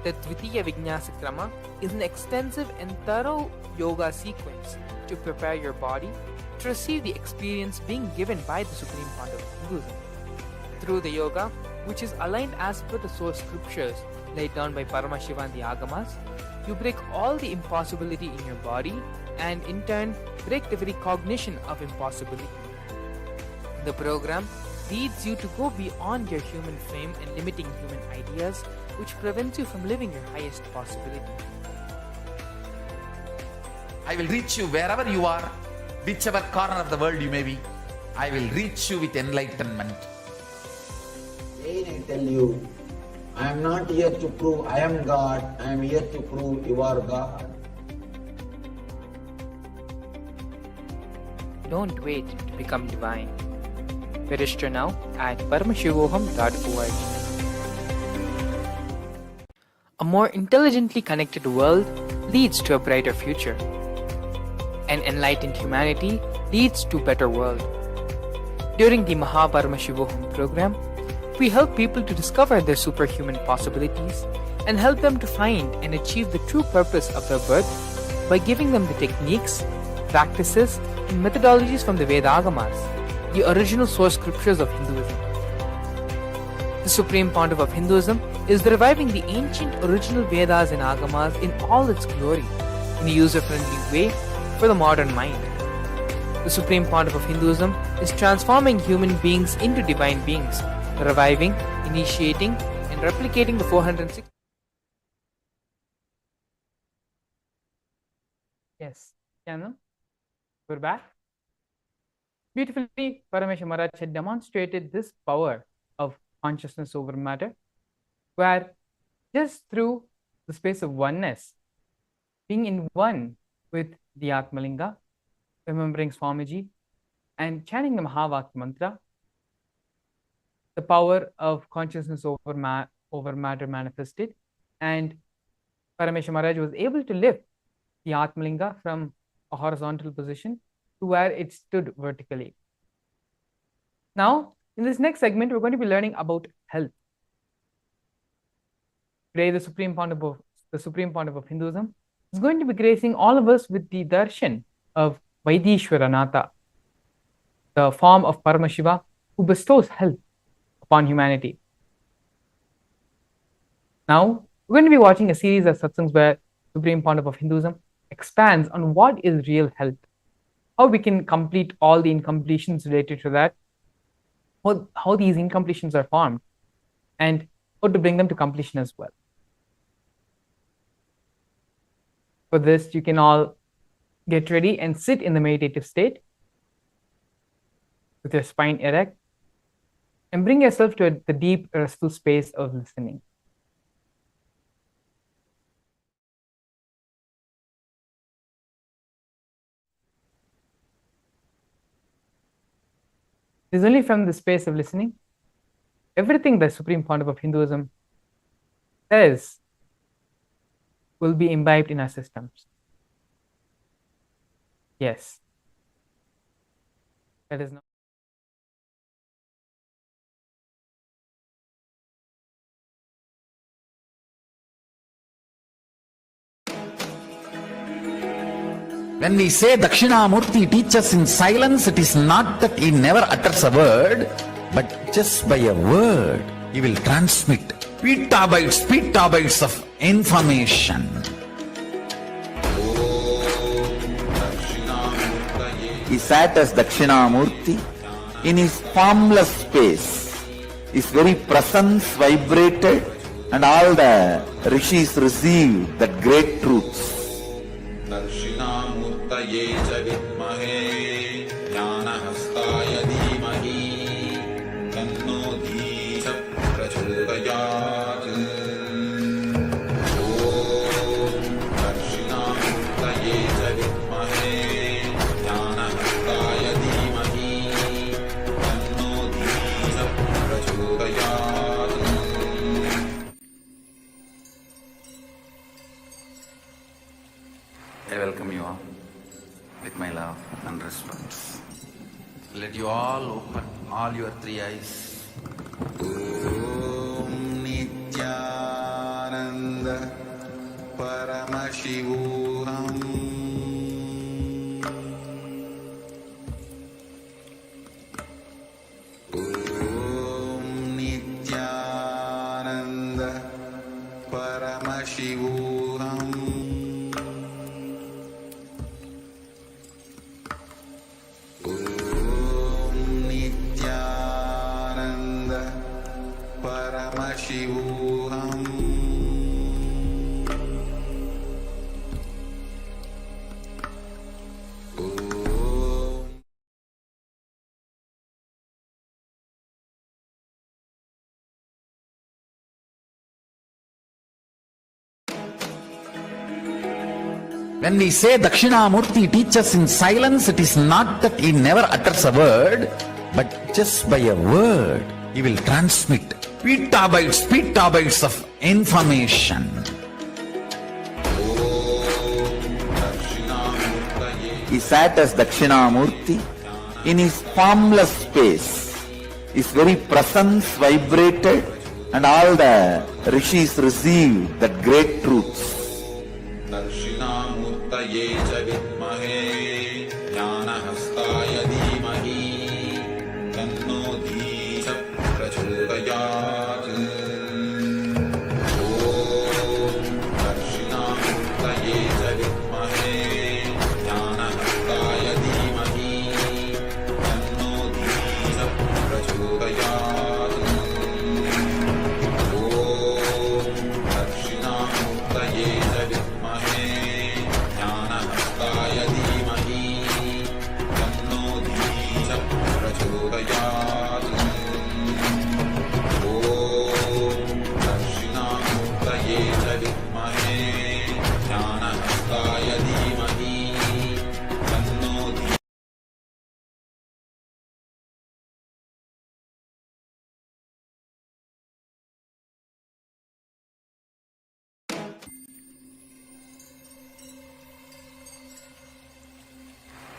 S2: The Dvitiya Vijnasa Krama is an extensive and thorough yoga sequence to prepare your body to receive the experience being given by the Supreme Pontiff of Hinduism. Through the yoga, which is aligned as per the source scriptures laid down by Paramashiva and the Agamas, you break all the impossibility in your body and in turn break the very cognition of impossibility. The program leads you to go beyond your human frame and limiting human ideas, which prevents you from living your highest possibility.
S3: I will reach you wherever you are, whichever corner of the world you may be. I will reach you with enlightenment.
S4: Again I tell you, I am not here to prove I am God, I am here to prove you are God.
S2: Don't wait to become divine. Register now at paramashivoham.org. A more intelligently connected world leads to a brighter future. An enlightened humanity leads to a better world. During the Paramashivam program, we help people to discover their superhuman possibilities and help them to find and achieve the true purpose of their birth by giving them the techniques, practices, and methodologies from the Vedagamas, the original source scriptures of Hinduism. The Supreme Pontiff of Hinduism is reviving the ancient original Vedas and Agamas in all its glory, in a user-friendly way for the modern mind. The Supreme Pontiff of Hinduism is transforming human beings into divine beings, reviving, initiating, and replicating the 406.
S1: Yes, channel. We're back. Beautifully, Paramashiva Maharaj had demonstrated this power of consciousness over matter, where just through the space of oneness, being in one with the Atmalinga, remembering Swamiji, and chanting the Mahavakya mantra, the power of consciousness over matter manifested, and Paramashiva Maharaj was able to lift the Atmalinga from a horizontal position to where it stood vertically. Now, in this next segment, we're going to be learning about health. Today, the Supreme Pontiff of Hinduism is going to be gracing all of us with the darshan of Vaidishwaranatha, the form of Paramashiva who bestows health upon humanity. Now, we're going to be watching a series of satsangs where Supreme Pontiff of Hinduism expands on what is real health, how we can complete all the incompletions related to that, how these incompletions are formed, and how to bring them to completion as well. For this, you can all get ready and sit in the meditative state with your spine erect and bring yourself to the deep, restful space of listening. It is only from the space of listening, everything the Supreme Pontiff of Hinduism says will be imbibed in our systems. Yes. That is not.
S3: When we say Dakshinamurti teaches in silence, it is not that he never utters a word, but just by a word, he will transmit petabytes of information. He sat as Dakshinamurti. In his formless space, his very presence vibrated and all the rishis received that great truths. Darshanamurtaye cha vidmahe jnanahastaya dhimahi tanno dheecha prachodayat. Om Darshanamurtaye cha vidmahe jnanahastaya dhimahi tanno dheecha prachodayat. I welcome you all with my love and respect. Let you all open all your three eyes. Om Nithyananda Paramashivam. Om Nithyananda Paramashivam. Paramashivam. When we say Dakshinamurti teaches in silence, it is not that he never utters a word, but just by a word, he will transmit petabytes of information. He sat as Dakshinamurti. In his formless space, his very presence vibrated and all the rishis received that great truths. Darshanamurtaye cha vidmahe jnanahastaya dhimahi tanno dheecha prachodayat. Om Darshanamurtaye cha vidmahe jnanahastaya dhimahi tanno dheecha prachodayat. Om Darshanamurtaye cha vidmahe jnanahastaya dhimahi tanno dheecha prachodayat. Om Darshanamurtaye cha vidmahe jnanahastaya dhimahi tanno dheecha.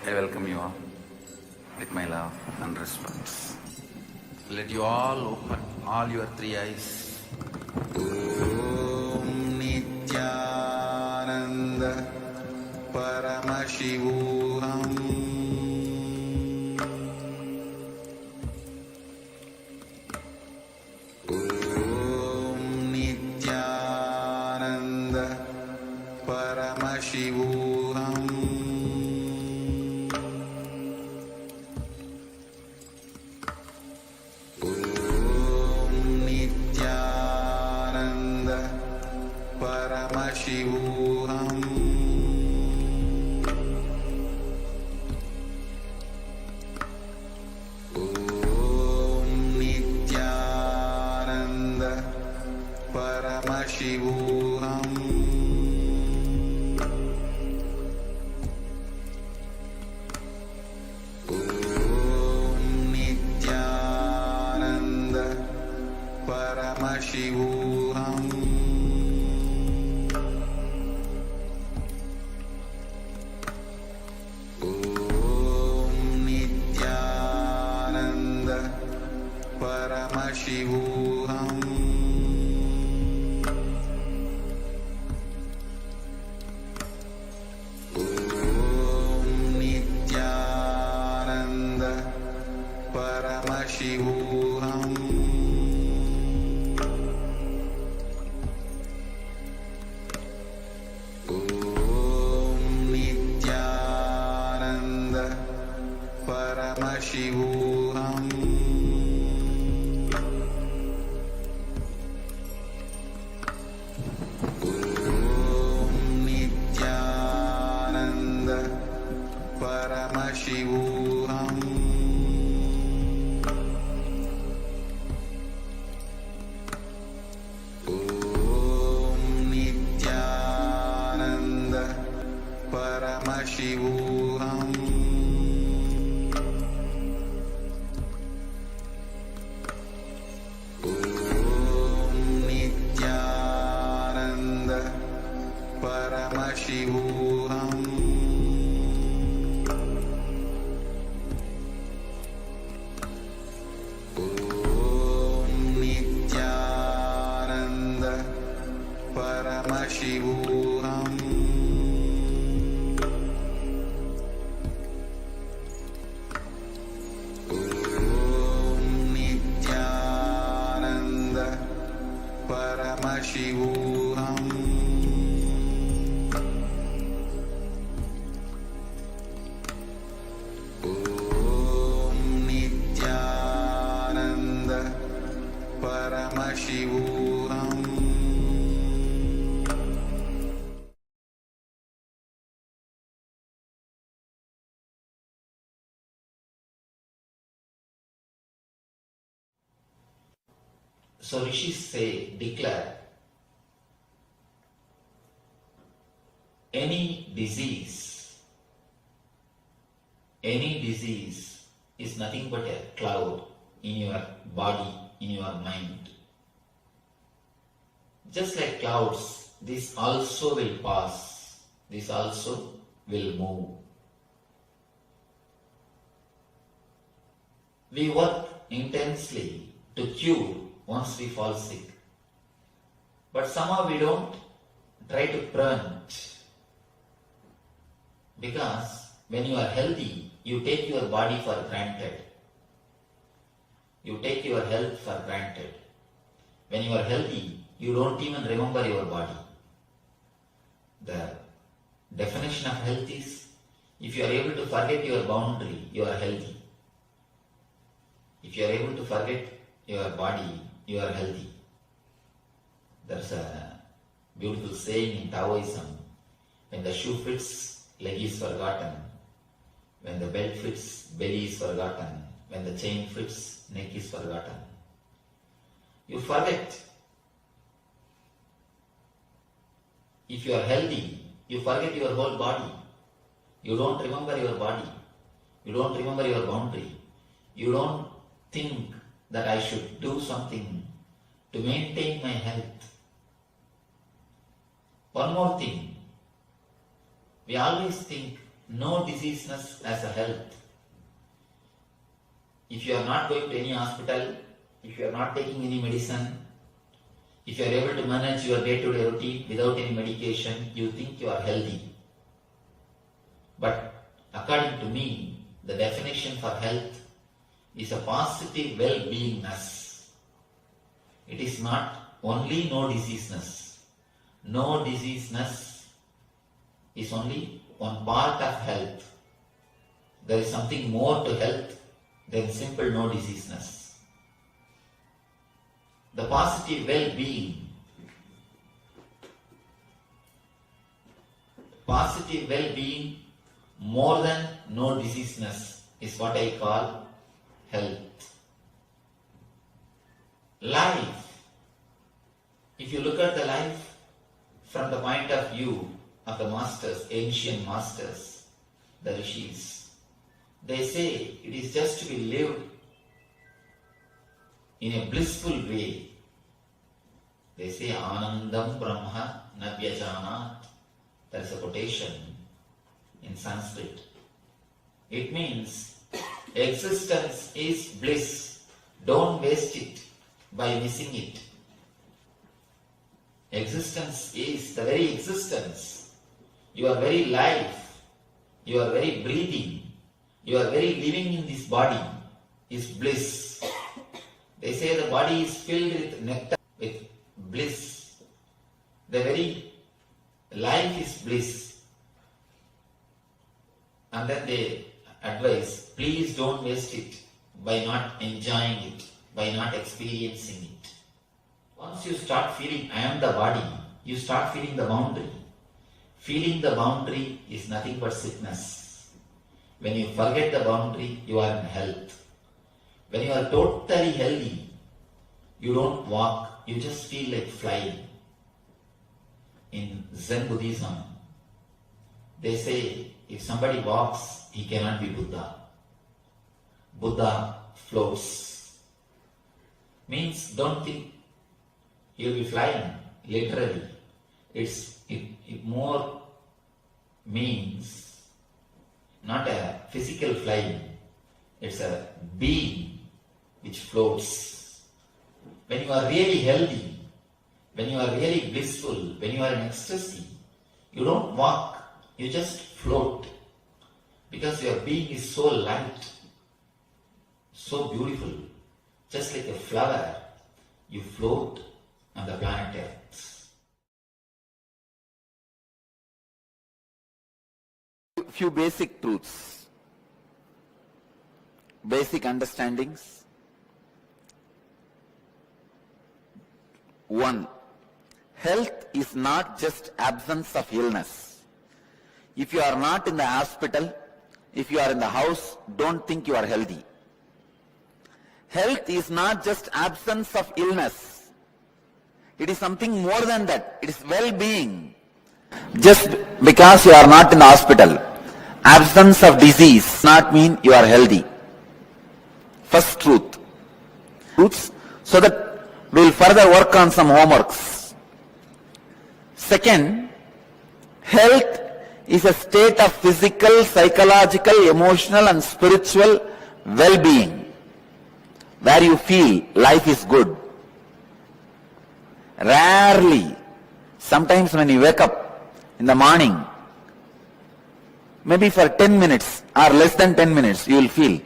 S3: I welcome you all with my love and respect. Let you all open all your three eyes. Om Nithyananda Paramashivam. Om Nithyananda Paramashivam. Om Nithyananda Paramashivam. Om Nithyananda Paramashivam. Om Nithyananda Paramashivam. Om Nithyananda Paramashivam. Om Nithyananda Paramashivam. Om Nithyananda Nithyananda Paramashivam. Om Nithyananda Paramashivam. Om Nithyananda Paramashivam. Om Nithyananda Paramashivam. Om Nithyananda Paramashivam. Om Nithyananda Paramashivam.
S6: So rishis say, declare, any disease is nothing but a cloud in your body, in your mind. Just like clouds, this also will pass, this also will move. We work intensely to cure once we fall sick. But somehow we don't try to prevent. Because when you are healthy, you take your body for granted. You take your health for granted. When you are healthy, you don't even remember your body. The definition of health is, if you are able to forget your boundary, you are healthy. If you are able to forget your body, you are healthy. There's a beautiful saying in Taoism, when the shoe fits, leg is forgotten. When the belt fits, belly is forgotten. When the chain fits, neck is forgotten. You forget. If you are healthy, you forget your whole body. You don't remember your body. You don't remember your boundary. You don't think that I should do something to maintain my health. One more thing. We always think no diseaseness as a health. If you are not going to any hospital, if you are not taking any medicine, if you are able to manage your day-to-day routine without any medication, you think you are healthy. But according to me, the definition for health is a positive well-beingness. It is not only no diseaseness. No diseaseness is only one part of health. There is something more to health than simple no diseaseness. The positive well-being. Positive well-being more than no diseaseness is what I call health. Life. If you look at the life from the point of view of the masters, ancient masters, the rishis, they say it is just to be lived in a blissful way. They say Anandam Brahma Navyajanat. There is a quotation in Sanskrit. It means existence is bliss. Don't waste it by missing it. Existence is the very existence. Your very life, your very breathing, your very living in this body is bliss. They say the body is filled with nectar, with bliss. The very life is bliss. And then they advise, please don't waste it by not enjoying it, by not experiencing it. Once you start feeling I am the body, you start feeling the boundary. Feeling the boundary is nothing but sickness. When you forget the boundary, you are in health. When you are totally healthy, you don't walk, you just feel like flying. In Zen Buddhism, they say if somebody walks, he cannot be Buddha. Buddha floats. Means don't think you'll be flying, literally. It more means not a physical flying, it's a being which floats. When you are really healthy, when you are really blissful, when you are in ecstasy, you don't walk, you just float. Because your being is so light, so beautiful, just like a flower, you float on the planet Earth.
S3: Few basic truths, basic understandings. One, health is not just absence of illness. If you are not in the hospital, if you are in the house, don't think you are healthy. Health is not just absence of illness. It is something more than that. It is well-being. Just because you are not in the hospital, absence of disease does not mean you are healthy. First truth. Truths, so that we will further work on some homeworks. Second, health is a state of physical, psychological, emotional and spiritual well-being, where you feel life is good. Rarely, sometimes when you wake up in the morning, maybe for 10 minutes or less than 10 minutes, you will feel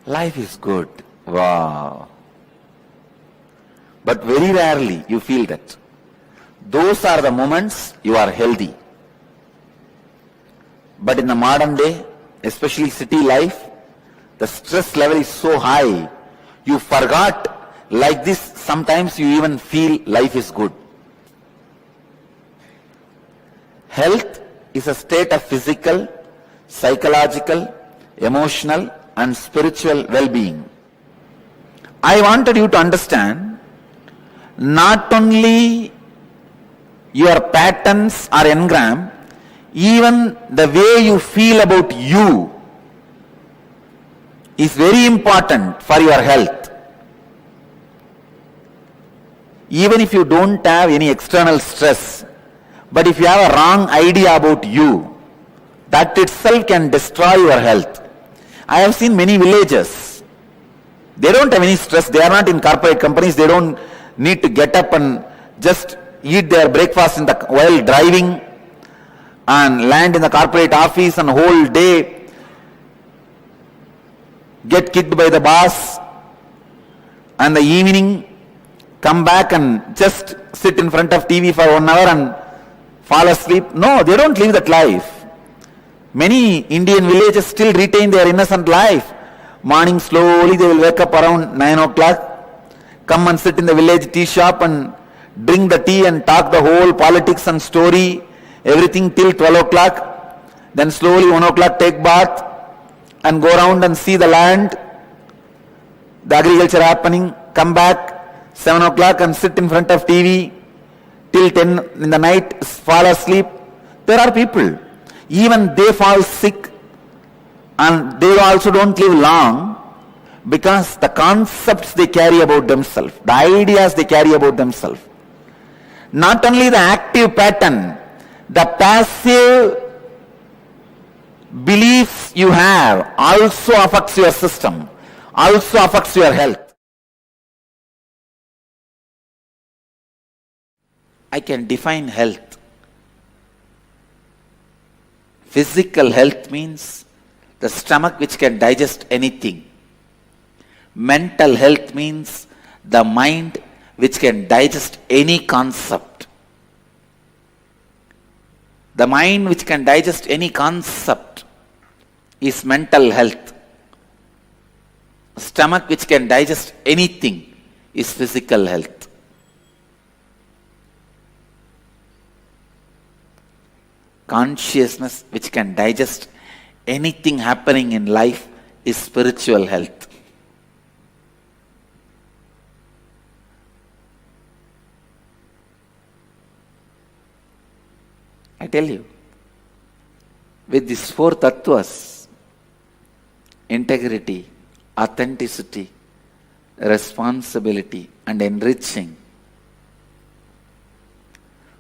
S3: life is good. Wow. But very rarely you feel that. Those are the moments you are healthy. But in the modern day, especially city life, the stress level is so high, you forgot like this, sometimes you even feel life is good. Health is a state of physical, psychological, emotional and spiritual well-being. I wanted you to understand not only your patterns or engram, even the way you feel about you is very important for your health. Even if you don't have any external stress, but if you have a wrong idea about you, that itself can destroy your health. I have seen many villages. They don't have any stress. They are not in corporate companies. They don't need to get up and just eat their breakfast while driving and land in the corporate office and whole day get kicked by the boss, and the evening come back and just sit in front of TV for 1 hour and fall asleep. No, they don't live that life. Many Indian villages still retain their innocent life. Morning slowly they will wake up around 9 o'clock, come and sit in the village tea shop and drink the tea and talk the whole politics and story, everything till 12 o'clock. Then slowly 1 o'clock take bath and go around and see the land, the agriculture happening, come back 7 o'clock and sit in front of TV till 10 in the night, fall asleep. There are people, even they fall sick and they also don't live long because the concepts they carry about themselves, the ideas they carry about themselves. Not only the active pattern, the passive beliefs you have also affects your system, also affects your health. I can define health. Physical health means the stomach which can digest anything. Mental health means the mind which can digest any concept. The mind which can digest any concept is mental health. stomach which can digest anything is physical health. Consciousness which can digest anything happening in life is spiritual health. I tell you, with these four tattvas, integrity, authenticity, responsibility, and enriching,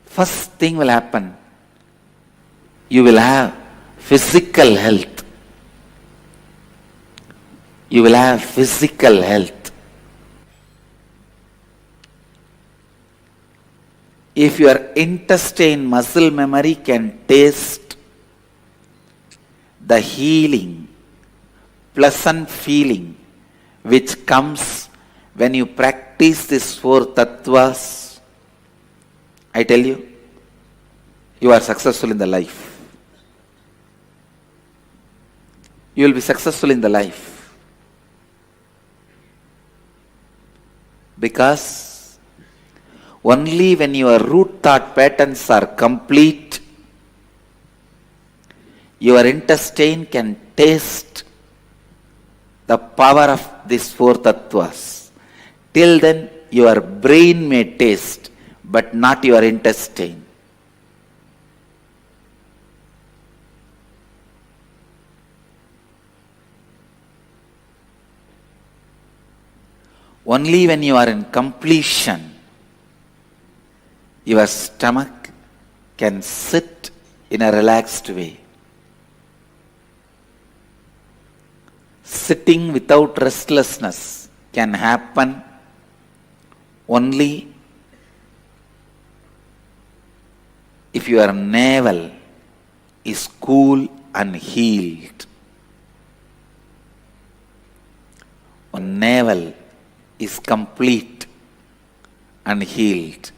S3: first thing will happen, you will have physical health. You will have physical health. If your intestine muscle memory can taste the healing, pleasant feeling which comes when you practice these four tattvas, I tell you, you are successful in the life. You will be successful in the life. Because only when your root thought patterns are complete, your intestine can taste the power of these four tattvas. Till then, your brain may taste, but not your intestine. Only when you are in completion, your stomach can sit in a relaxed way. Sitting without restlessness can happen only if your navel is cool and healed. When navel is complete and healed,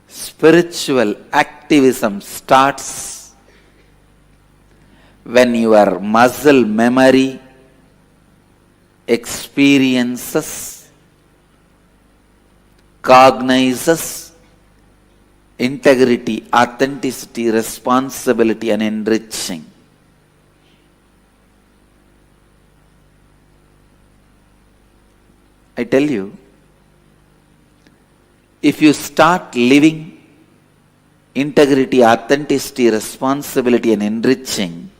S3: spiritual activism starts when your muscle memory experiences, cognizes integrity, authenticity, responsibility, and enriching. I tell you, if you start living integrity, authenticity, responsibility, and enriching,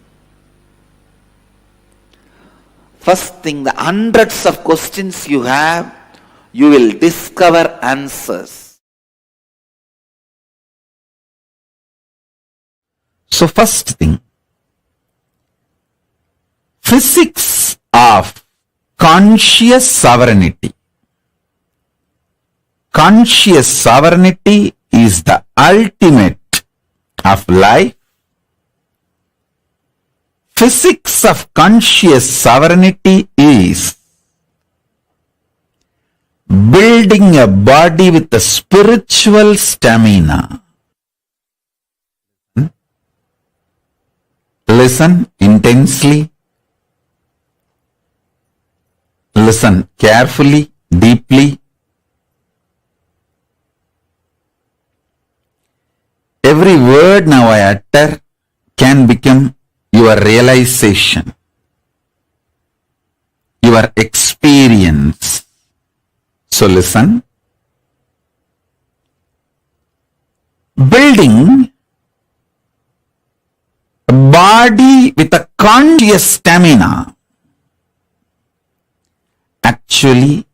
S3: first thing, the hundreds of questions you have, you will discover answers. So first thing, physics of conscious sovereignty. Conscious sovereignty is the ultimate of life. Physics of conscious sovereignty is building a body with a spiritual stamina. Listen intensely. Listen carefully, deeply. Every word now I utter can become your realization, your experience. So listen. Building a body with a conscious stamina. Actually,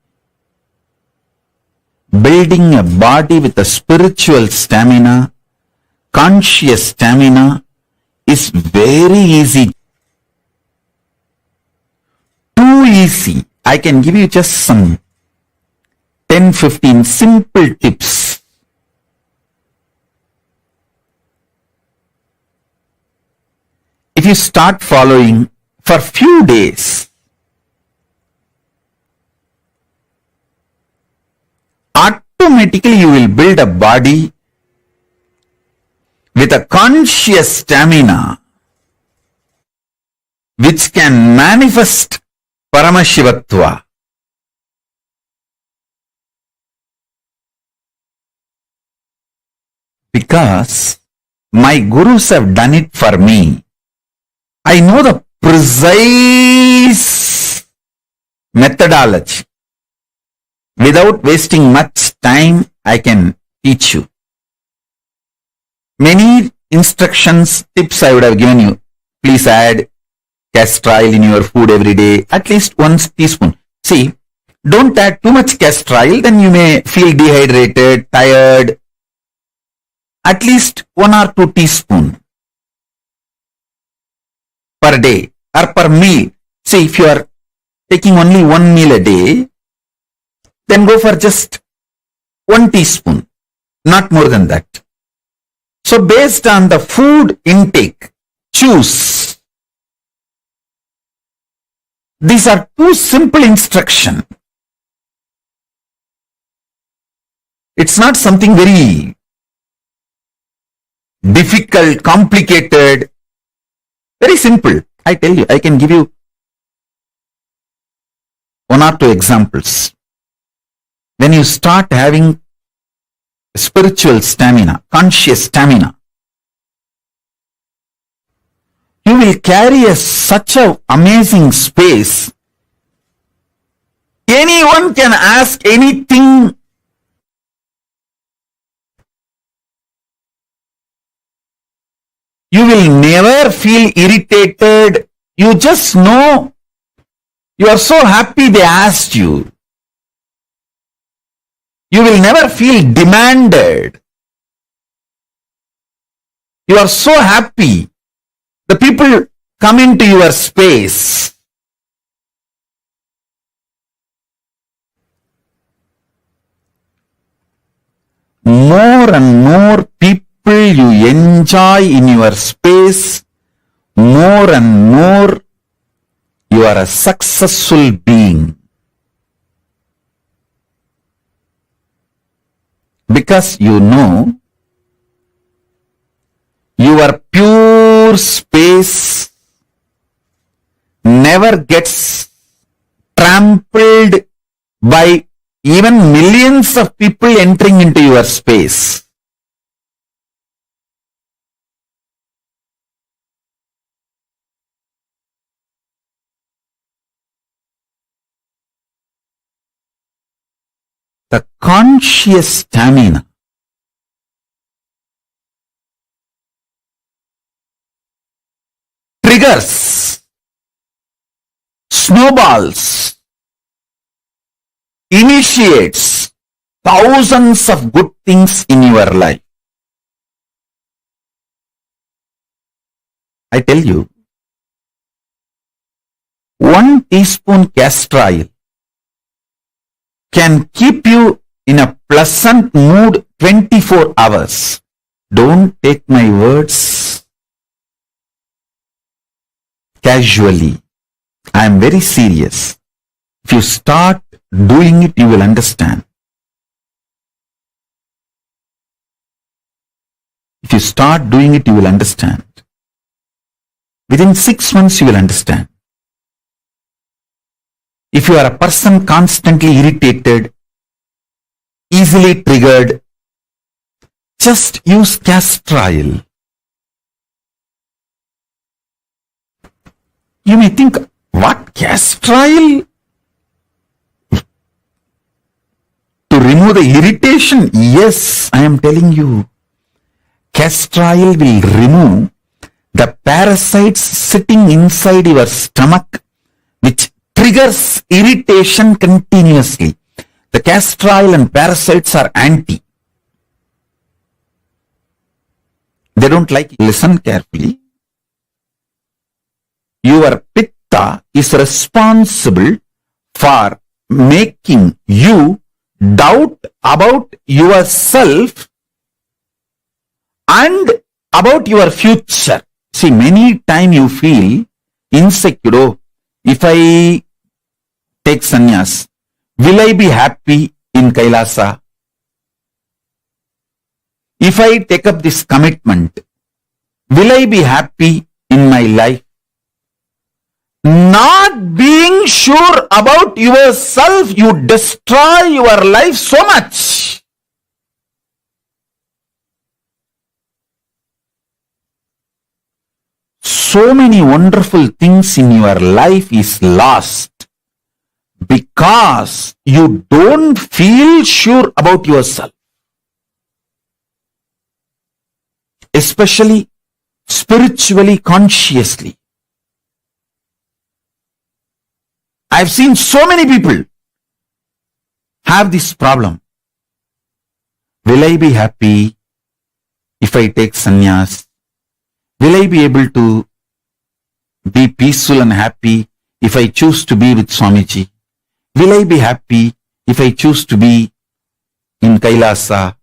S3: building a body with a spiritual stamina, conscious stamina, is very easy. Too easy. I can give you just some 10-15 simple tips. If you start following for few days, automatically you will build a body with a conscious stamina which can manifest Paramashivatva. Because my gurus have done it for me. I know the precise methodology. Without wasting much time, I can teach you. Many instructions, tips I would have given you. Please add castor oil in your food every day, at least 1 teaspoon. See, don't add too much castor oil, then you may feel dehydrated, tired. At least 1 or 2 teaspoon per day or per meal. See, if you are taking only 1 meal a day, then go for just 1 teaspoon, not more than that. So based on the food intake, choose. These are 2 simple instructions. It's not something very difficult, complicated, very simple. I tell you, I can give you 1 or 2 examples. When you start having spiritual stamina, conscious stamina, you will carry such an amazing space. Anyone can ask anything. You will never feel irritated. You just know you are so happy they asked you. You will never feel demanded. You are so happy. The people come into your space. More and more people you enjoy in your space, more and more you are a successful being. Because you know your pure space never gets trampled by even millions of people entering into your space. The conscious stamina triggers, snowballs, initiates thousands of good things in your life. I tell you, 1 teaspoon castor oil can keep you in a pleasant mood 24 hours. Don't take my words casually. I am very serious. If you start doing it, you will understand. If you start doing it, you will understand. Within 6 months, you will understand. If you are a person constantly irritated, easily triggered, just use castor oil. You may think, what, castor oil? To remove the irritation? Yes, I am telling you. Castor oil will remove the parasites sitting inside your stomach, which triggers irritation continuously. The castor oil and parasites are anti. They don't like it. Listen carefully. Your pitta is responsible for making you doubt about yourself and about your future. See, many times you feel insecure. Oh, if I take sannyas, will I be happy in Kailasa? If I take up this commitment, will I be happy in my life? Not being sure about yourself, you destroy your life so much. So many wonderful things in your life is lost because you don't feel sure about yourself. Especially spiritually, consciously. I've seen so many people have this problem. Will I be happy if I take sannyas? Will I be able to be peaceful and happy if I choose to be with Swamiji? Will I be happy if I choose to be in Kailasa?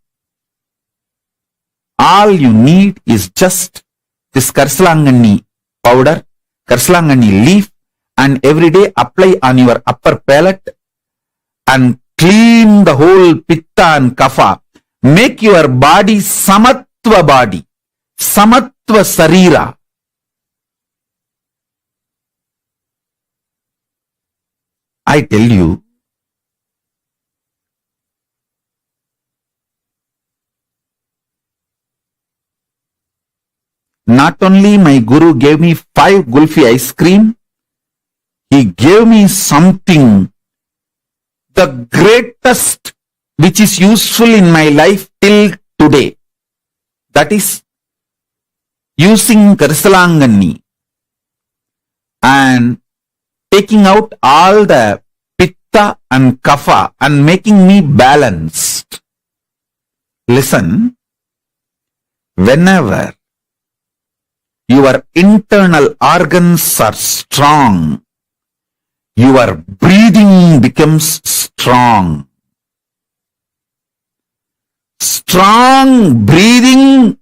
S3: All you need is just this Karsalangani powder, Karsalangani leaf, and every day apply on your upper palate and clean the whole pitta and kapha. Make your body samatva body, samatva sarira. I tell you, not only my guru gave me 5 gulfi ice cream, he gave me something, the greatest, which is useful in my life till today. That is using Karsalangani and taking out all the pitta and kapha and making me balanced. Listen, whenever your internal organs are strong, your breathing becomes strong. Strong breathing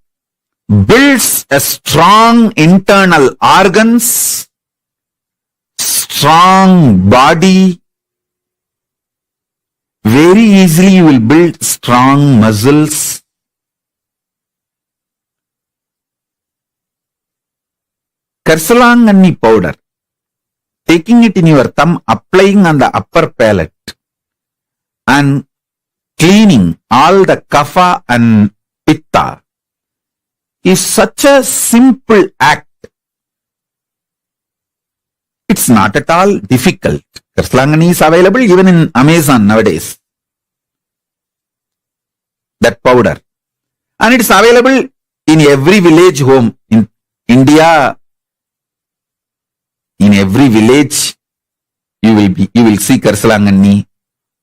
S3: builds a strong internal organs, strong body. Very easily you will build strong muscles. Karsalangani powder, taking it in your thumb, applying on the upper palate and cleaning all the kapha and pitta is such a simple act. It's not at all difficult. Karsalangani is available even in Amazon nowadays. That powder. And it's available in every village home in India. In every village, you will see Karsalangani,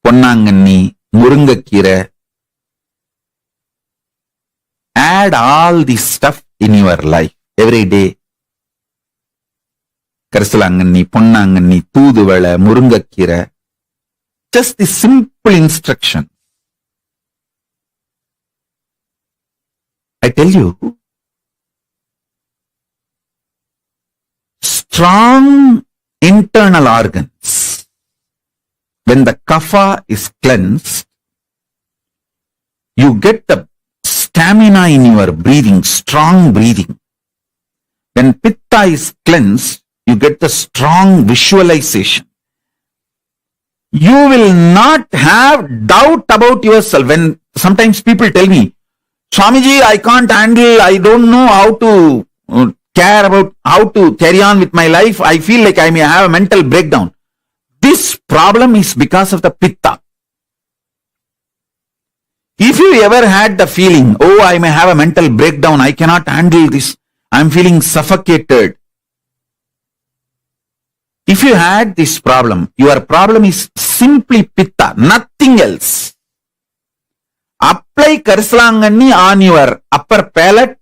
S3: Ponnangani, Murungakkira. Add all this stuff in your life every day. Karsalangani, Ponnangani, Thuduvala, Murungakkira. Just the simple instruction. I tell you, strong internal organs, when the kapha is cleansed, you get the stamina in your breathing, strong breathing. When pitta is cleansed, you get the strong visualization. You will not have doubt about yourself. When sometimes people tell me, Swamiji, I can't handle, I don't know how to care about how to carry on with my life. I feel like I may have a mental breakdown. This problem is because of the pitta. If you ever had the feeling, oh, I may have a mental breakdown, I cannot handle this, I'm feeling suffocated. If you had this problem, your problem is simply pitta, nothing else. Apply Karsalangani on your upper palate.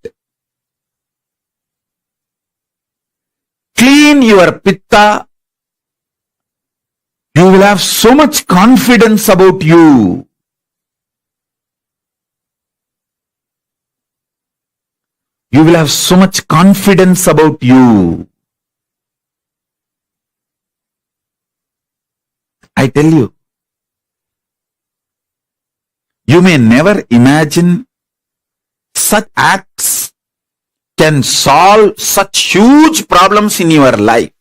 S3: Clean your pitta. You will have so much confidence about you. You will have so much confidence about you. I tell you, you may never imagine such acts can solve such huge problems in your life.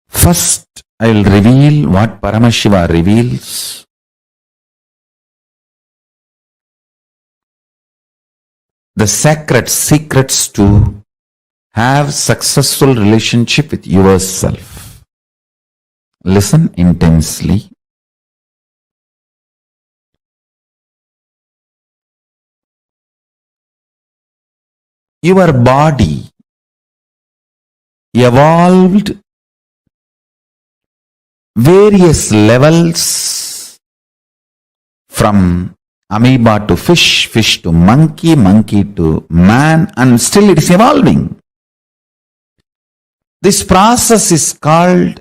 S3: First, I will reveal what Paramashiva reveals. The sacred secrets to have successful relationship with yourself. Listen intensely. Your body evolved various levels from amoeba to fish, fish to monkey, monkey to man, and still it is evolving. This process is called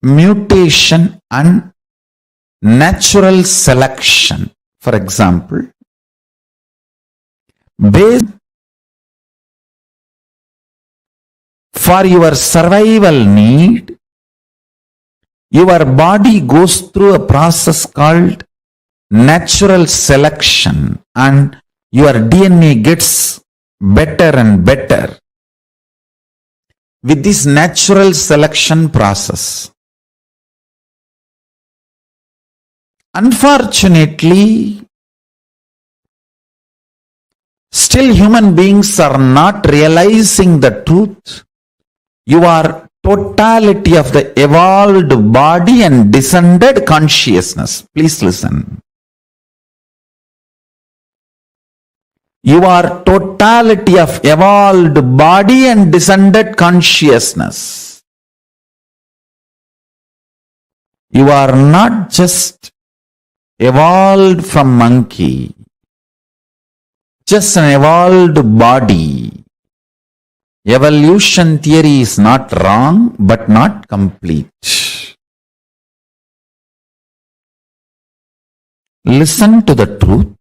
S3: mutation and natural selection. For example, for your survival need, your body goes through a process called natural selection, and your DNA gets better and better with this natural selection process. Unfortunately, still human beings are not realizing the truth. You are totality of the evolved body and descended consciousness. Please listen. You are totality of evolved body and descended consciousness. You are not just evolved from monkey, just an evolved body. Evolution theory is not wrong, but not complete. Listen to the truth.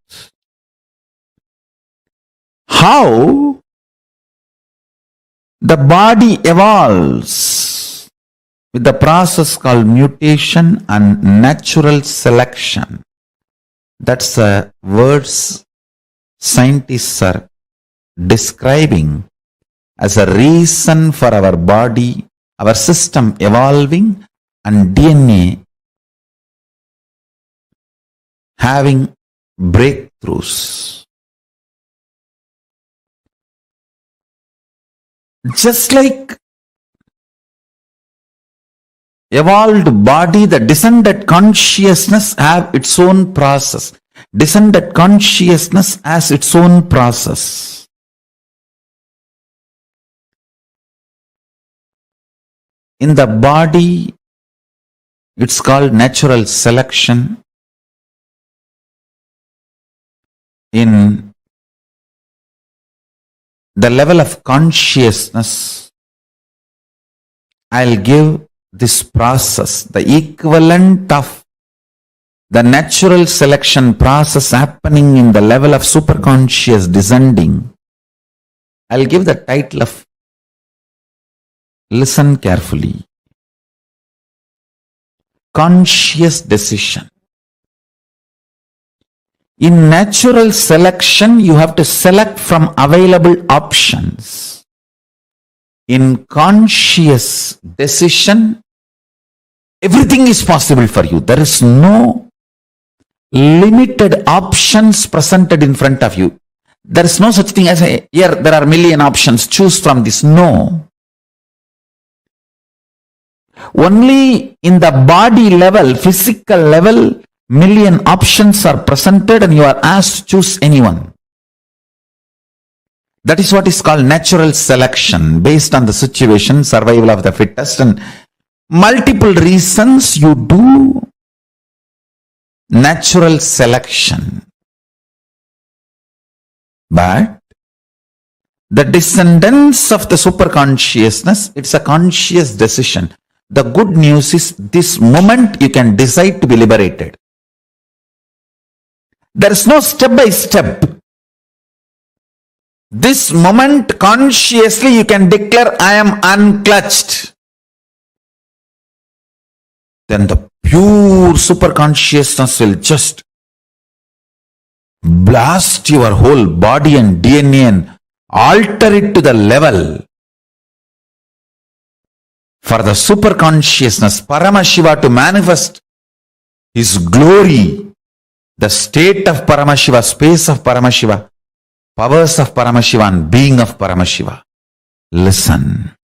S3: How the body evolves with the process called mutation and natural selection. That's the words scientists are describing as a reason for our body, our system evolving and DNA having breakthroughs. Just like evolved body, the descended consciousness have its own process. Descended consciousness has its own process. In the body, it's called natural selection. In the level of consciousness, I'll give this process, the equivalent of the natural selection process happening in the level of superconscious descending. I'll give the title of, listen carefully, conscious decision. In natural selection, you have to select from available options. In conscious decision, everything is possible for you. There is no limited options presented in front of you. There is no such thing as here there are million options, choose from this. No. Only in the body level, physical level, million options are presented and you are asked to choose anyone. That is what is called natural selection, based on the situation, survival of the fittest, and multiple reasons you do natural selection. But the descendants of the superconsciousness, it's a conscious decision. The good news is this moment you can decide to be liberated. There is no step by step. This moment consciously you can declare, I am unclutched. Then the pure superconsciousness will just blast your whole body and DNA and alter it to the level for the super consciousness, Paramashiva, to manifest his glory, the state of Paramashiva, space of Paramashiva, powers of Paramashiva and being of Paramashiva. Listen.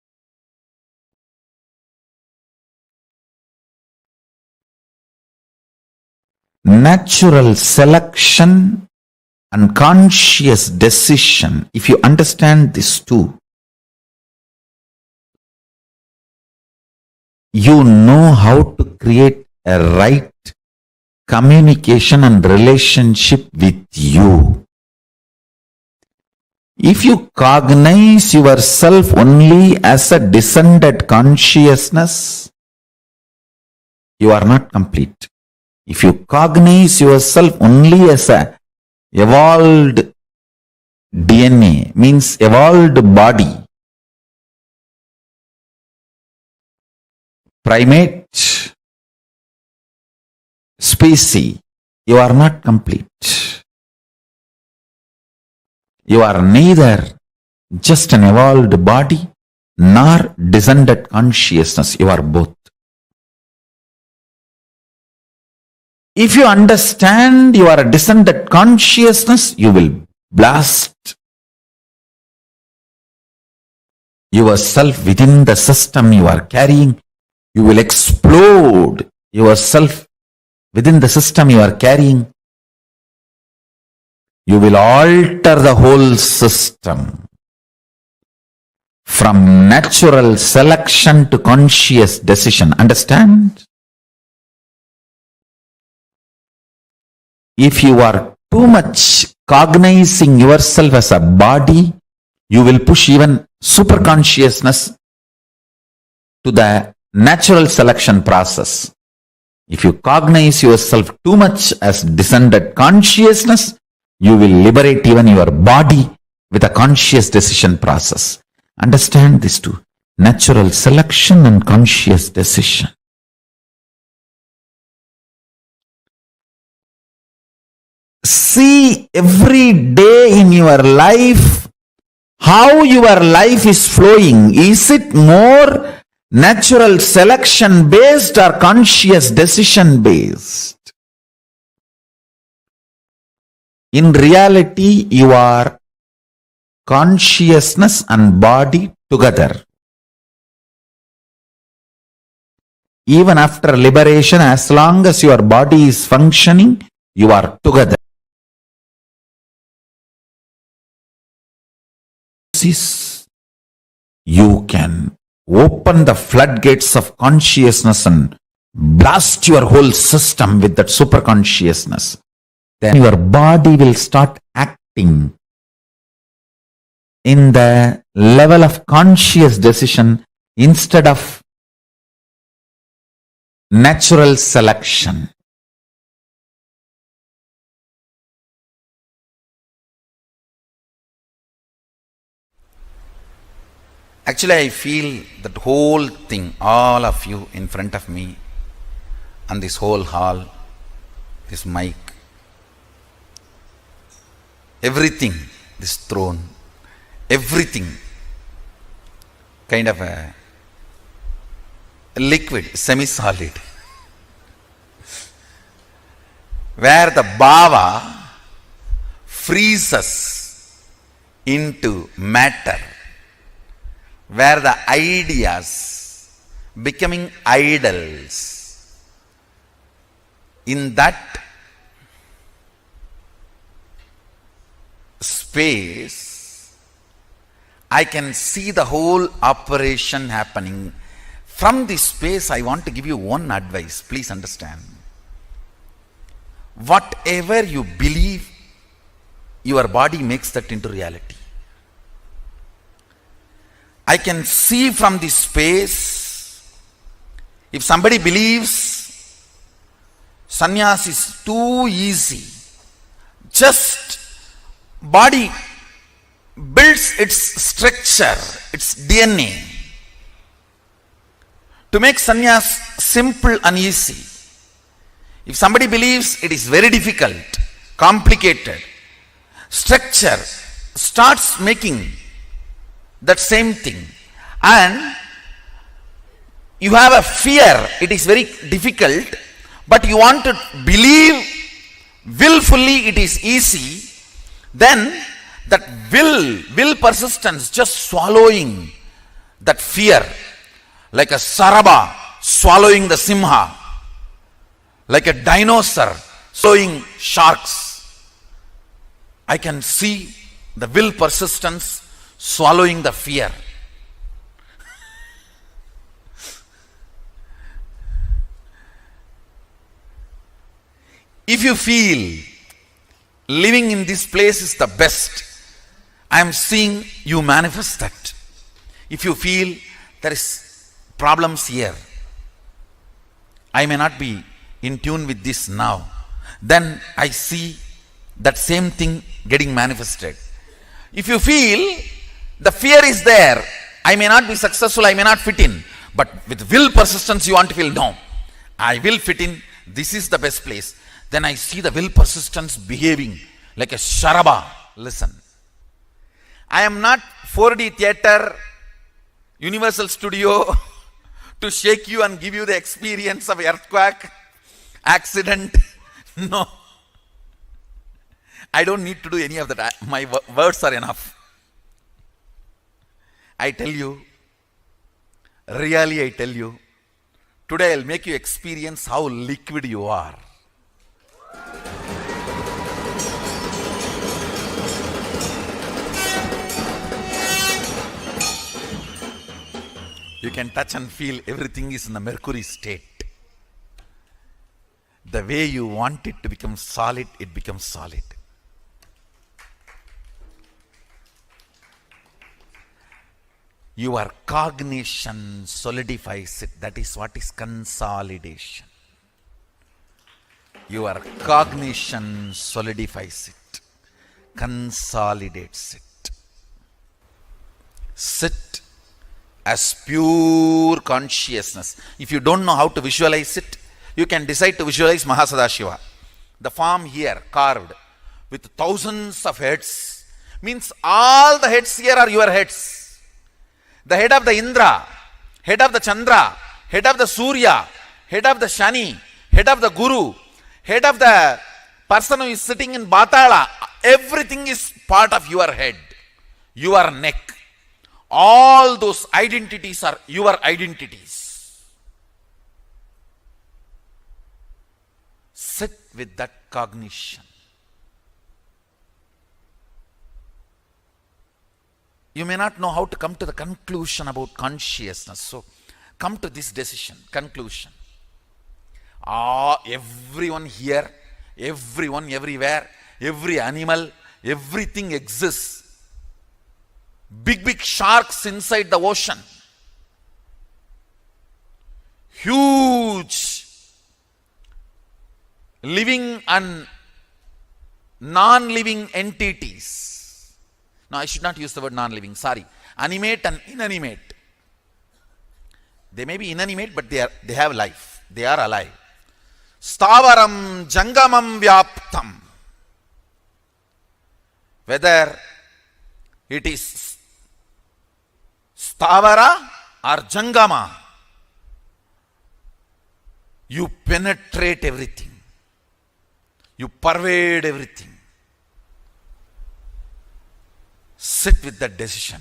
S3: Natural selection and conscious decision. If you understand these two, you know how to create a right communication and relationship with you. If you cognize yourself only as a descended consciousness, you are not complete. If you cognize yourself only as a evolved DNA, means evolved body, primate species, you are not complete. You are neither just an evolved body nor descended consciousness. You are both. If you understand you are a descended consciousness, you will blast yourself within the system you are carrying. You will explode yourself within the system you are carrying. You will alter the whole system from natural selection to conscious decision. Understand? If you are too much cognizing yourself as a body, you will push even super consciousness to the natural selection process. If you cognize yourself too much as descended consciousness, you will liberate even your body with a conscious decision process. Understand these two: natural selection and conscious decision. See every day in your life how your life is flowing. Is it more natural selection based or conscious decision based? In reality, you are consciousness and body together. Even after liberation, as long as your body is functioning, you are together. You can open the floodgates of consciousness and blast your whole system with that super consciousness. Then your body will start acting in the level of conscious decision instead of natural selection. Actually, I feel that whole thing, all of you in front of me, and this whole hall, this mic, everything, this throne, everything, kind of a liquid, semi-solid, where the Bhava freezes into matter, where the ideas becoming idols. In that space, I can see the whole operation happening. From this space, I want to give you one advice. Please understand. Whatever you believe, your body makes that into reality. I can see from this space, if somebody believes sannyas is too easy, just body builds its structure, its DNA, to make sannyas simple and easy. If somebody believes it is very difficult, complicated, structure starts making that same thing, and you have a fear, it is very difficult, but you want to believe willfully, it is easy, then that will persistence, just swallowing that fear, like a saraba swallowing the simha, like a dinosaur swallowing sharks. I can see the will persistence swallowing the fear. If you feel living in this place is the best, I am seeing you manifest that. If you feel there is problems here, I may not be in tune with this now, then I see that same thing getting manifested. If you feel the fear is there, I may not be successful, I may not fit in, but with will persistence you want to feel, no, I will fit in, this is the best place. Then I see the will persistence behaving like a sharaba. Listen, I am not 4D theater, Universal Studio to shake you and give you the experience of earthquake, accident. No, I don't need to do any of that. My words are enough. I tell you, really I tell you, today I'll make you experience how liquid you are. You can touch and feel everything is in the mercury state. The way you want it to become solid, it becomes solid. Your cognition solidifies it. That is what is consolidation. Your cognition solidifies it, consolidates it. Sit as pure consciousness. If you don't know how to visualize it, you can decide to visualize Mahasadashiva. The form here carved with thousands of heads means all the heads here are your heads. The head of the Indra, head of the Chandra, head of the Surya, head of the Shani, head of the Guru, head of the person who is sitting in Batala, everything is part of your head, your neck. All those identities are your identities. Sit with that cognition. You may not know how to come to the conclusion about consciousness. So, come to this decision, conclusion. Everyone here, everyone everywhere, every animal, everything exists. Big sharks inside the ocean. Huge living and non-living entities. No, I should not use the word non-living, sorry. Animate and inanimate. They may be inanimate, but they have life. They are alive. Stavaram jangamam vyaptam. Whether it is stavara or jangama, you penetrate everything. You pervade everything. Sit with that decision.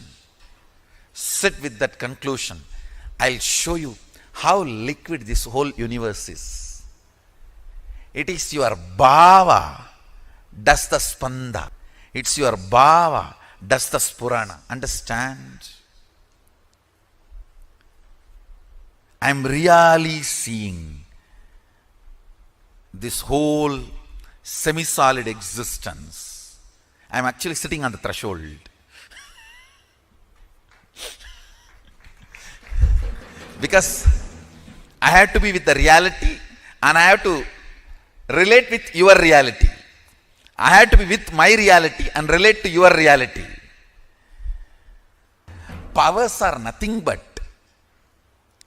S3: Sit with that conclusion. I'll show you how liquid this whole universe is. It is your bhava does the spanda. It's your bhava does the spurana. Understand? I'm really seeing this whole semi-solid existence. I'm actually sitting on the threshold. Because I have to be with the reality and I have to relate with your reality. I have to be with my reality and relate to your reality. Powers are nothing but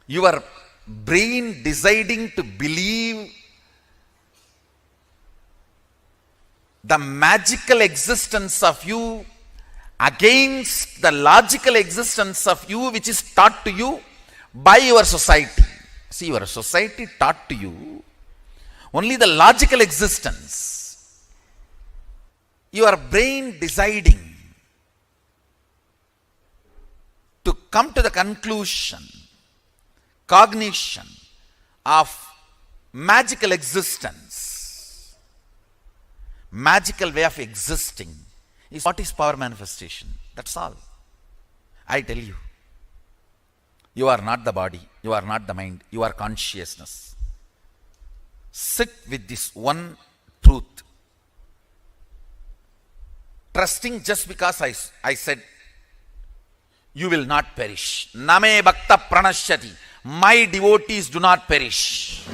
S3: your brain deciding to believe the magical existence of you against the logical existence of you which is taught to you by your society. See, your society taught to you only the logical existence. Your brain deciding to come to the conclusion, cognition of magical existence, magical way of existing is what is power manifestation. That's all. I tell you, you are not the body, you are not the mind, you are consciousness. Sit with this one truth, trusting just because I said you will not perish. Name bhakta pranashyati. My devotees do not perish.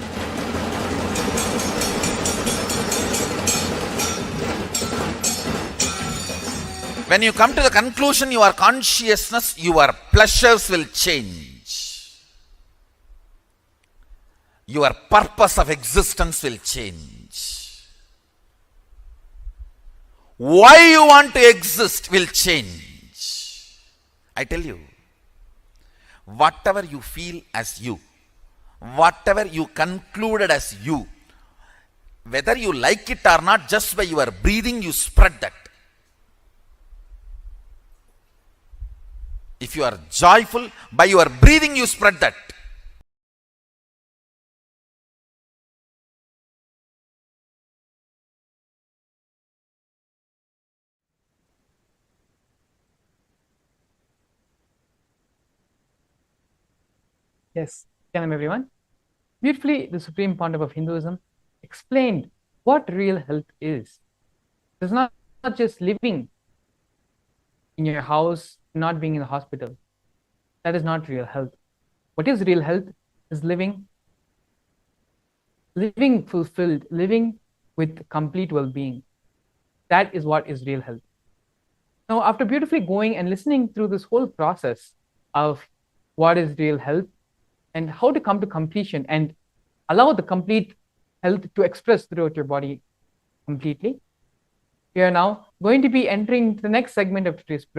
S3: When you come to the conclusion, your consciousness, your pleasures will change. Your purpose of existence will change. Why you want to exist will change. I tell you, whatever you feel as you, whatever you concluded as you, whether you like it or not, just by your breathing you spread that. If you are joyful, by your breathing you spread that.
S1: Yes, Shalom everyone. Beautifully, the Supreme Pontiff of Hinduism explained what real health is. It's not just living in your house, not being in the hospital. That is not real health. What is real health is living fulfilled, living with complete well-being. That is what is real health. Now, after beautifully going and listening through this whole process of what is real health and how to come to completion and allow the complete health to express throughout your body completely, we are now going to be entering the next segment of today's program.